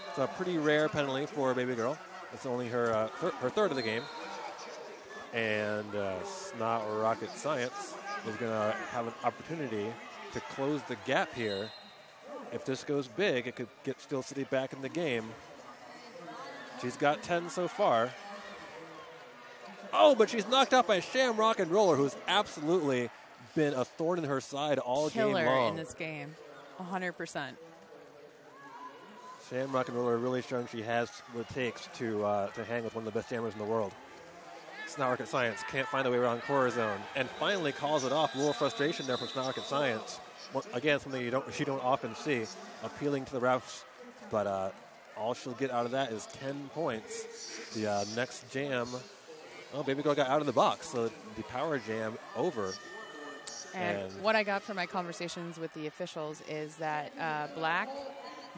It's a pretty rare penalty for Baby Girl. It's only her third of the game. And Snot Rocket Science is going to have an opportunity to close the gap here. If this goes big, it could get Steel City back in the game. She's got 10 so far. Oh, but she's knocked out by Shamrock and Roller, who's absolutely been a thorn in her side all game long. Killer in this game, 100%. Shamrock and Roller really showing she has what it takes to hang with one of the best jammers in the world. Snot Rocket Science can't find a way around Corazon and finally calls it off. A little frustration there from Snot Rocket Science. Again, something you don't often see, appealing to the refs, but all she'll get out of that is 10 points. The next jam, Baby Girl got out of the box, so the power jam over. And what I got from my conversations with the officials is that Black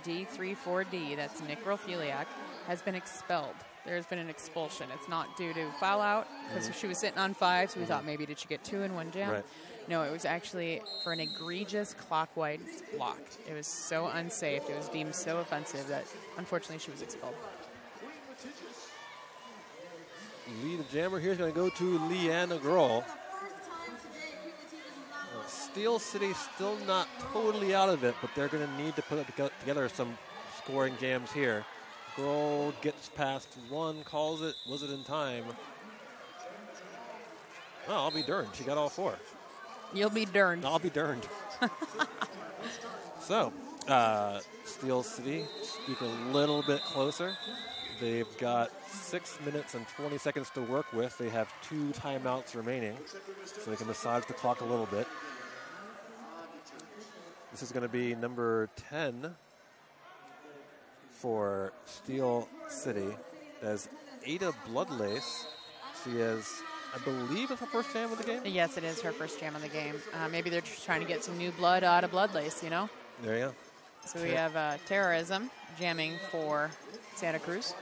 D34D, that's Nick Rofiliak, has been expelled. There's been an expulsion. It's not due to foul out, because she was sitting on 5, so we thought maybe did she get 2 in one jam? Right. No, it was actually for an egregious clockwise block. It was so unsafe. It was deemed so offensive that, unfortunately, she was expelled. Lead jammer here is going to go to Leanna Grohl. Steel City still not totally out of it, but they're going to need to put together some scoring jams here. Grohl gets past 1, calls it. Was it in time? Oh, I'll be darned. She got all 4. You'll be darned. I'll be darned. So, Steel City speak a little bit closer. They've got 6 minutes and 20 seconds to work with. They have 2 timeouts remaining, so they can massage the clock a little bit. This is going to be number 10 for Steel City. That's Ada Bloodlace. She is, I believe, it's her first jam of the game? Yes, it is her first jam of the game. Maybe they're just trying to get some new blood out of Bloodlace, you know? There you go. So we have Terrorism jamming for Santa Cruz.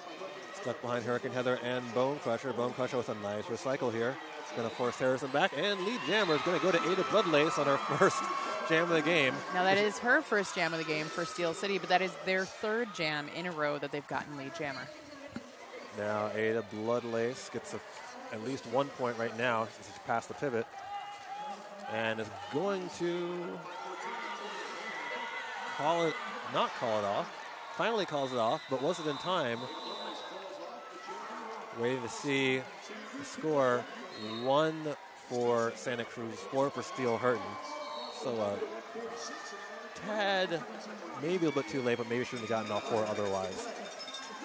Stuck behind Hurricane Heather and Bone Crusher. Bone Crusher with a nice recycle here. Going to force Terrorism back, and lead jammer is going to go to Ada Bloodlace on her first jam of the game. Now that is her first jam of the game for Steel City, but that is their 3rd jam in a row that they've gotten lead jammer. Now Ada Bloodlace gets at least 1 point right now since she's past the pivot, and is going to not call it off. Finally calls it off, but was it in time? Waiting to see the score. 1 for Santa Cruz, 4 for Steel Hurtin. So tad, maybe a little bit too late, but maybe shouldn't have gotten all 4 otherwise.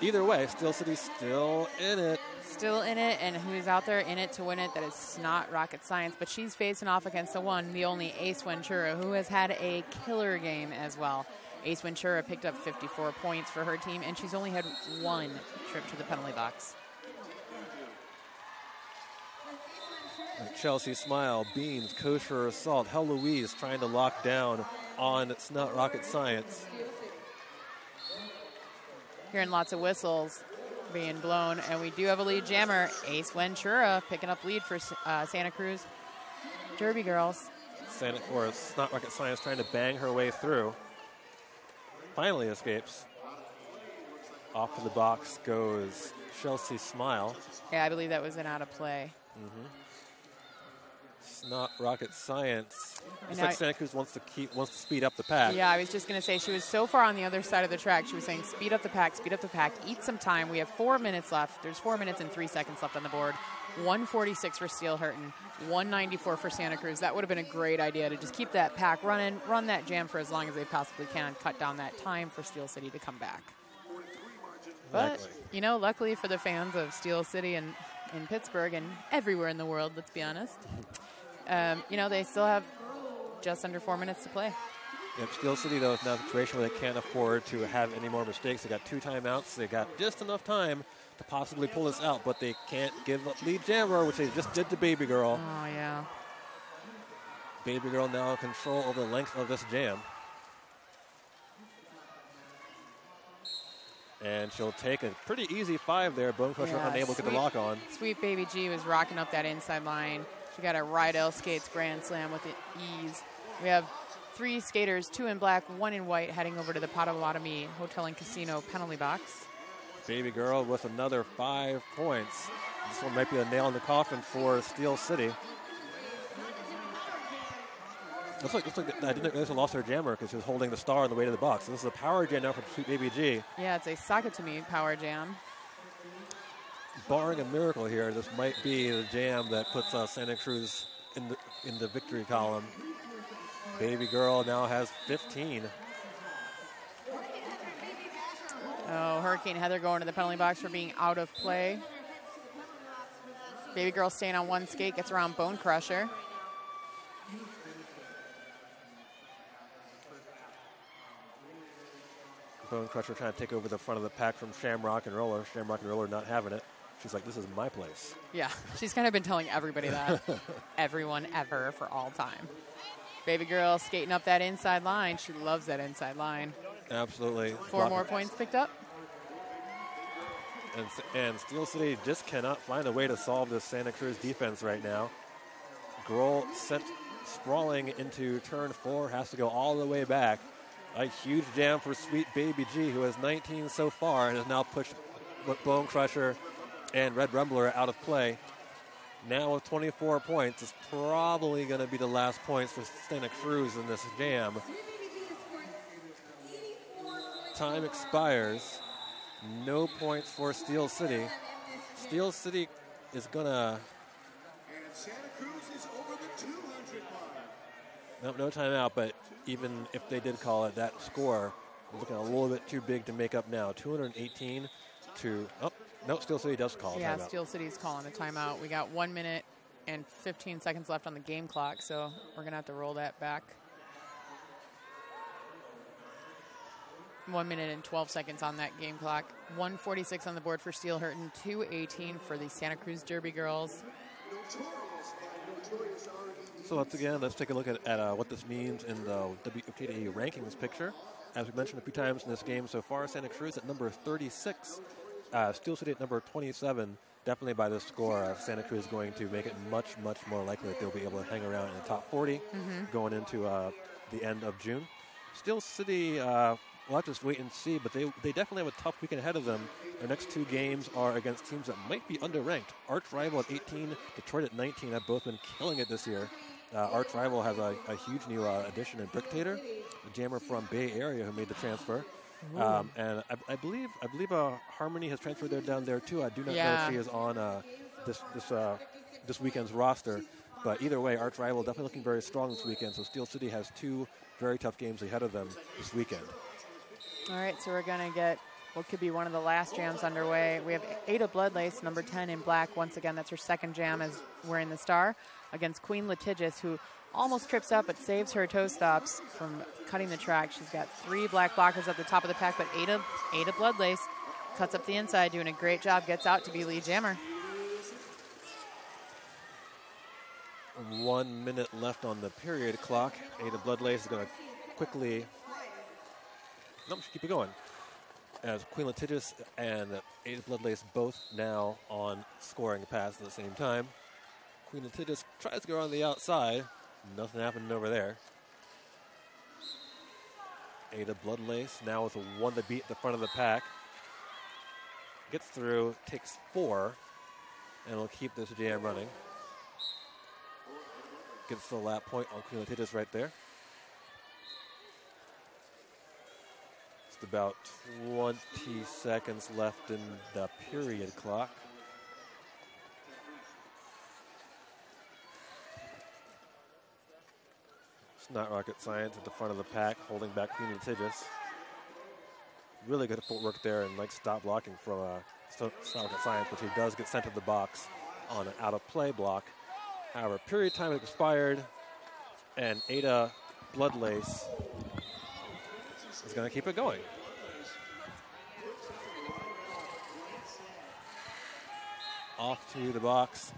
Either way, Steel City's still in it. Still in it, and who's out there in it to win it? That is Snot Rocket Science, but she's facing off against the only Ace Ventura, who has had a killer game as well. Ace Ventura picked up 54 points for her team, and she's only had 1 trip to the penalty box. Chelsea Smile, Beans, Kosher Assault, Hell Louise trying to lock down on Snot Rocket Science. Hearing lots of whistles being blown, and we do have a lead jammer. Ace Ventura picking up lead for Santa Cruz. Derby Girls. Snot Rocket Science trying to bang her way through. Finally escapes. Off to the box goes Chelsea Smile. Yeah, I believe that was an out of play. Mm-hmm. Snot Rocket Science. It's like Santa Cruz wants to speed up the pack. Yeah, I was just going to say she was so far on the other side of the track. She was saying, speed up the pack, eat some time. We have 4 minutes left. There's 4 minutes and 3 seconds left on the board. 146 for Steel Hurtin, 194 for Santa Cruz. That would have been a great idea to just keep that pack running, run that jam for as long as they possibly can, cut down that time for Steel City to come back. But, you know, luckily for the fans of Steel City and in Pittsburgh and everywhere in the world, let's be honest, you know, they still have just under 4 minutes to play. Yep, Steel City, though, is now in a situation where they can't afford to have any more mistakes. They got 2 timeouts. They got just enough time to possibly pull this out, but they can't give up lead jammer, which they just did to Baby Girl. Oh, yeah. Baby Girl now in control over the length of this jam. And she'll take a pretty easy 5 there. Bone Crusher unable to get the lock on. Sweet Baby G was rocking up that inside line. She got a Rydell Skates Grand Slam with ease. We have 3 skaters, 2 in black, 1 in white, heading over to the Potawatomi Hotel and Casino penalty box. Baby Girl with another 5 points. This one might be a nail in the coffin for Steel City. Looks like I didn't realize they lost their jammer because she was holding the star on the way to the box. So this is a power jam now for Sweet Baby G. Yeah, it's a Sakatumi power jam. Barring a miracle here, this might be the jam that puts Santa Cruz in the victory column. Baby Girl now has 15. Oh, Hurricane Heather going to the penalty box for being out of play. Baby Girl staying on 1 skate, gets around Bone Crusher. Bone Crusher trying to take over the front of the pack from Shamrock and Roller. Shamrock and Roller not having it. She's like, this is my place. Yeah, she's kind of been telling everybody that. Everyone ever for all time. Baby Girl skating up that inside line. She loves that inside line. Absolutely. 4 more points picked up. And Steel City just cannot find a way to solve this Santa Cruz defense right now. Grohl sent sprawling into turn 4, has to go all the way back. A huge jam for Sweet Baby G, who has 19 so far and has now pushed Bone Crusher and Red Rumbler out of play. Now with 24 points, it's probably going to be the last points for Santa Cruz in this jam. Time expires. No points for Steel City. Steel City is going to... Nope, no timeout, but even if they did call it, that score is looking a little bit too big to make up now. 218 to... Oh, no, Steel City does call a timeout. Yeah, Steel City's calling a timeout. We got 1 minute and 15 seconds left on the game clock, so we're going to have to roll that back. 1 minute and 12 seconds on that game clock. 146 on the board for Steel Hurtin, 218 for the Santa Cruz Derby girls. So once again, let's take a look at what this means in the WFTDA rankings picture. As we mentioned a few times in this game so far, Santa Cruz at number 36, Steel City at number 27. Definitely by this score, Santa Cruz is going to make it much, much more likely that they'll be able to hang around in the top 40 going into the end of June. Steel City, we'll have to just wait and see, but they definitely have a tough weekend ahead of them. Their next 2 games are against teams that might be underranked. Arch Rival at 18, Detroit at 19 have both been killing it this year. Arch Rival has a huge new addition in Bricktator, a jammer from Bay Area who made the transfer. And I believe Harmony has transferred down there too. I do not know if she is on this weekend's roster. But either way, Arch Rival definitely looking very strong this weekend. So Steel City has 2 very tough games ahead of them this weekend. All right, so we're going to get what could be one of the last jams underway. We have Ada Bloodlace, number 10 in black. Once again, that's her second jam as wearing the star against Queen Litigious, who almost trips up but saves her toe stops from cutting the track. She's got 3 black blockers at the top of the pack, but Ada Bloodlace cuts up the inside, doing a great job, gets out to be lead jammer. 1 minute left on the period clock. Ada Bloodlace is going to quickly... Nope, keep it going. As Queen Litigious and Ada Bloodlace both now on scoring pass at the same time. Queen Litigious tries to go on the outside. Nothing happened over there. Ada Bloodlace now with a 1 to beat at the front of the pack. Gets through, takes 4, and will keep this jam running. Gets the lap point on Queen Litigious right there. Just about 20 seconds left in the period clock. It's not rocket science at the front of the pack, holding back Queen Litigious. Really good footwork there and nice stop blocking from rocket science, but he does get sent to the box on an out-of-play block. However, period time has expired, and Ada Bloodlace is going to keep it going. Off to the box.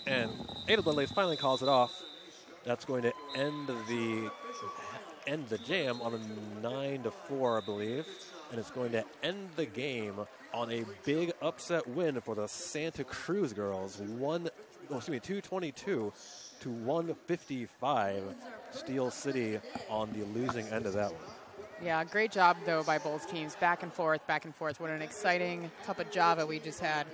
And Ada Blendlace finally calls it off. That's going to end the jam on a 9-4, I believe. And it's going to end the game on a big upset win for the Santa Cruz girls. 222 to 155. Steel City on the losing end of that one. Yeah, great job, though, by both teams. Back and forth, back and forth. What an exciting cup of Java we just had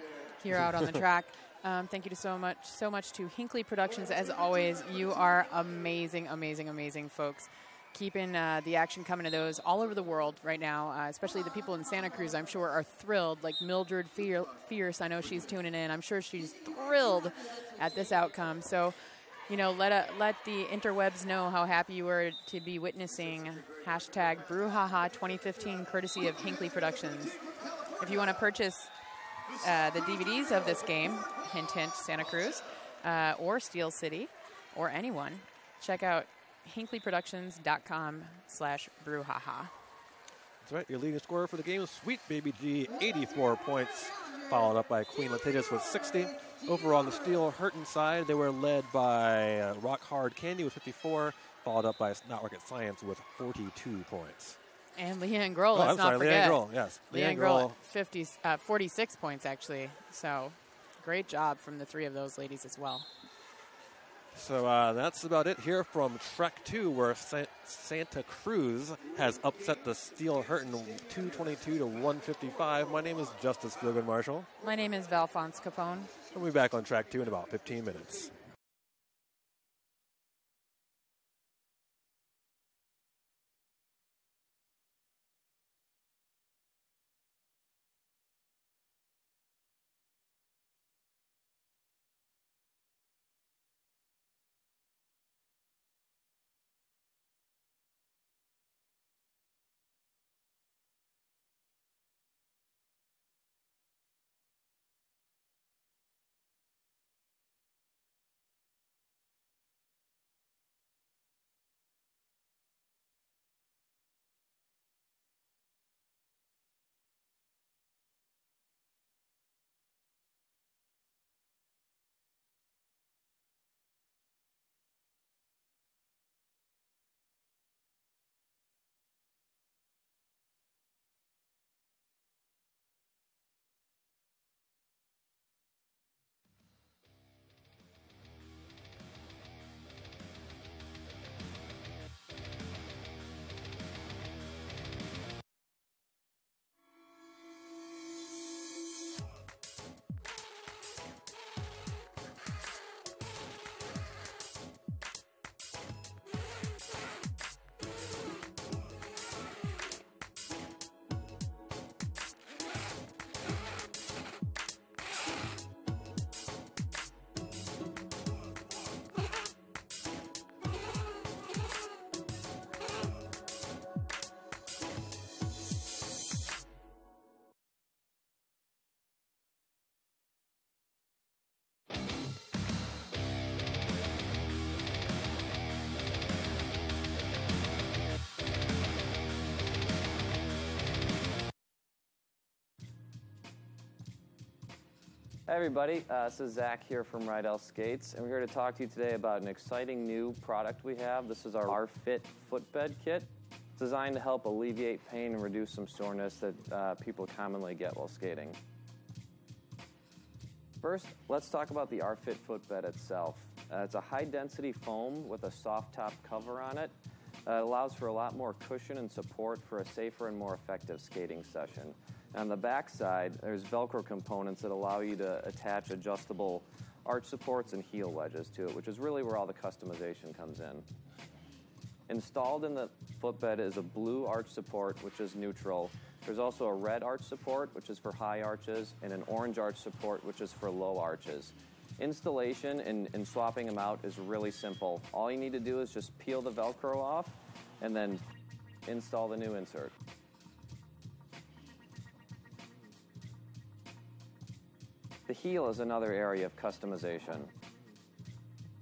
here out on the track. Thank you so much to Hinckley Productions. As always, you are amazing, amazing, amazing folks. Keeping the action coming to those all over the world right now, especially the people in Santa Cruz, I'm sure, are thrilled. Like Mildred Fierce, I know she's tuning in. I'm sure she's thrilled at this outcome. So, you know, let the interwebs know how happy you were to be witnessing #BrewHaha 2015 courtesy of Hinckley Productions. If you want to purchase the DVDs of this game, hint, hint, Santa Cruz, or Steel City, or anyone, check out hinckleyproductions.com/brewhaha. That's right. Your leading scorer for the game is Sweet Baby G, 84 points, followed up by Queen Litigious with 60. Over on the Steel Hurtin side, they were led by Rock Hard Candy with 54, followed up by Not Rocket Science with 42 points. And Leanne Grohl, let's not forget. Leanne Grohl, yes. Leanne Grohl, 46 points, actually. So great job from the three of those ladies as well. So that's about it here from Track 2, where Santa Cruz has upset the Steel Hurtin 222 to 155. My name is Justice Fieldgood Marshall. My name is Valfonse Capone. We'll be back on Track 2 in about 15 minutes. Hi everybody, this is Zach here from Rydell Skates, and we're here to talk to you today about an exciting new product we have. This is our R-Fit footbed kit. It's designed to help alleviate pain and reduce some soreness that people commonly get while skating. First, let's talk about the R-Fit footbed itself. It's a high-density foam with a soft top cover on it. It allows for a lot more cushion and support for a safer and more effective skating session. On the back side, there's Velcro components that allow you to attach adjustable arch supports and heel wedges to it, which is really where all the customization comes in. Installed in the footbed is a blue arch support, which is neutral. There's also a red arch support, which is for high arches, and an orange arch support, which is for low arches. Installation and swapping them out is really simple. All you need to do is just peel the Velcro off and then install the new insert. The heel is another area of customization.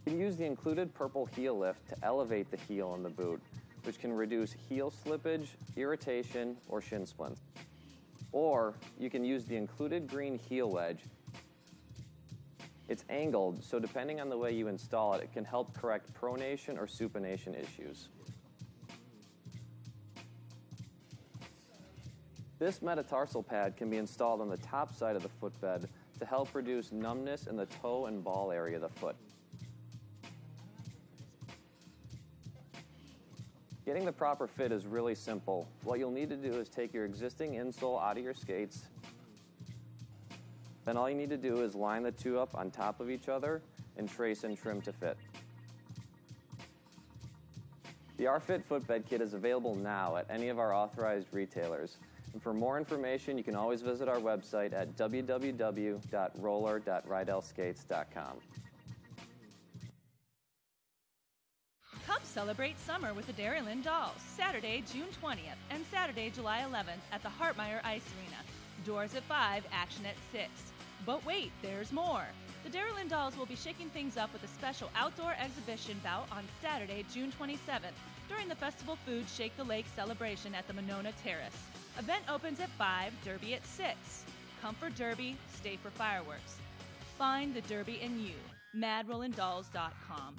You can use the included purple heel lift to elevate the heel in the boot. which can reduce heel slippage, irritation, or shin splints. Or you can use the included green heel wedge. It's angled, so depending on the way you install it, it can help correct pronation or supination issues. This metatarsal pad can be installed on the top side of the footbed to help reduce numbness in the toe and ball area of the foot. Getting the proper fit is really simple. What you'll need to do is take your existing insole out of your skates. Then all you need to do is line the two up on top of each other and trace and trim to fit. The R-Fit footbed kit is available now at any of our authorized retailers. And for more information, you can always visit our website at www.roller.rydellskates.com. Come celebrate summer with the Dairyland Dolls, Saturday, June 20th and Saturday, July 11th at the Hartmeyer Ice Arena. Doors at 5, action at 6. But wait, there's more. The Dairyland Dolls will be shaking things up with a special outdoor exhibition bout on Saturday, June 27th during the Festival Food Shake the Lake celebration at the Monona Terrace. Event opens at 5, derby at 6. Come for derby, stay for fireworks. Find the derby in you. MadRollandDolls.com.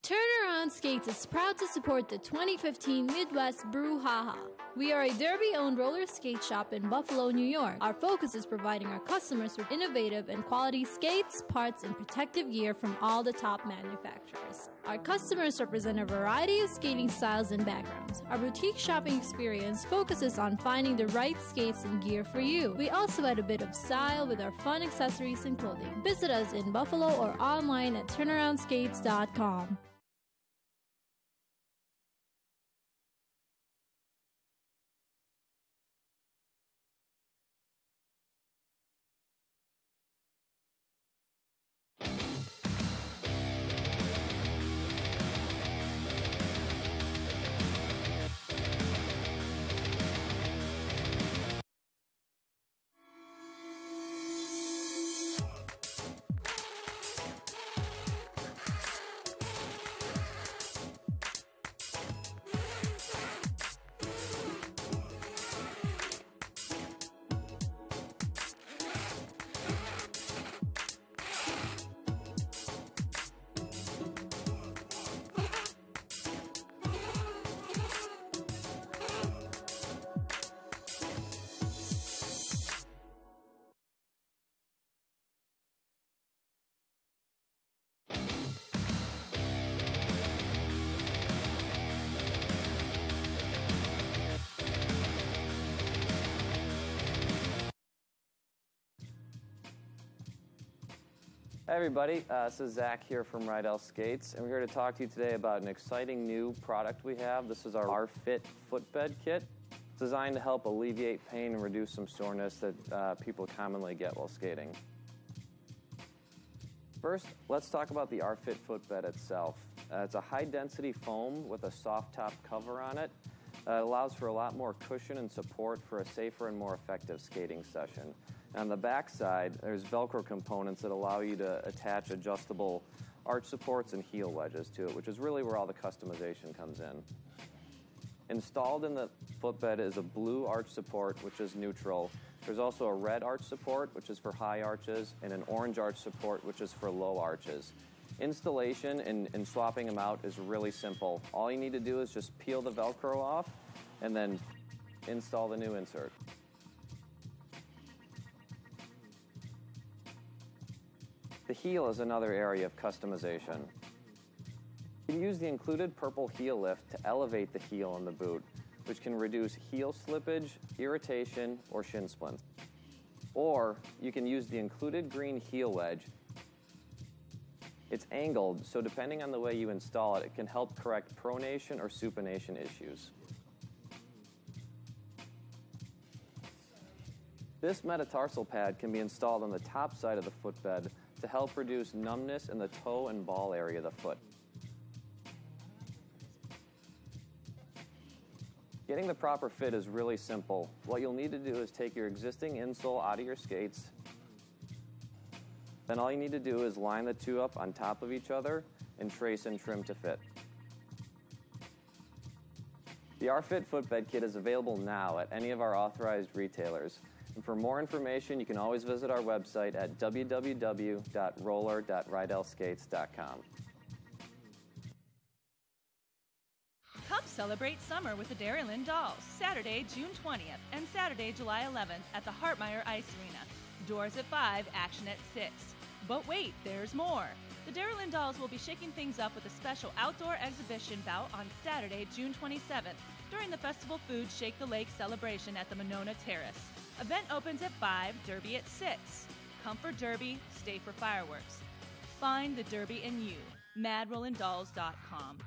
Turnaround Skates is proud to support the 2015 Midwest Brouhaha. We are a Derby-owned roller skate shop in Buffalo, New York. Our focus is providing our customers with innovative and quality skates, parts, and protective gear from all the top manufacturers. Our customers represent a variety of skating styles and backgrounds. Our boutique shopping experience focuses on finding the right skates and gear for you. We also add a bit of style with our fun accessories and clothing. Visit us in Buffalo or online at turnaroundskates.com. Hi everybody, this is Zach here from Rydell Skates, and we're here to talk to you today about an exciting new product we have. This is our R-Fit footbed kit. It's designed to help alleviate pain and reduce some soreness that people commonly get while skating. First, let's talk about the R-Fit footbed itself. It's a high-density foam with a soft top cover on it. It allows for a lot more cushion and support for a safer and more effective skating session. On the back side, there's Velcro components that allow you to attach adjustable arch supports and heel wedges to it, which is really where all the customization comes in. Installed in the footbed is a blue arch support, which is neutral. There's also a red arch support, which is for high arches, and an orange arch support, which is for low arches. Installation and swapping them out is really simple. All you need to do is just peel the Velcro off and then install the new insert. The heel is another area of customization. You can use the included purple heel lift to elevate the heel in the boot, which can reduce heel slippage, irritation, or shin splints. Or you can use the included green heel wedge. It's angled, so depending on the way you install it, it can help correct pronation or supination issues. This metatarsal pad can be installed on the top side of the footbed to help reduce numbness in the toe and ball area of the foot. Getting the proper fit is really simple. What you'll need to do is take your existing insole out of your skates. Then all you need to do is line the two up on top of each other and trace and trim to fit. The R-Fit footbed kit is available now at any of our authorized retailers. And for more information, you can always visit our website at www.roller.rydellskates.com. Come celebrate summer with the Dairyland Dolls, Saturday, June 20th and Saturday, July 11th at the Hartmeyer Ice Arena. Doors at 5, action at 6. But wait, there's more. The Dairyland Dolls will be shaking things up with a special outdoor exhibition bout on Saturday, June 27th during the Festival Food Shake the Lake celebration at the Monona Terrace. Event opens at 5, derby at 6. Come for derby, stay for fireworks. Find the derby in you. MadRollandDolls.com.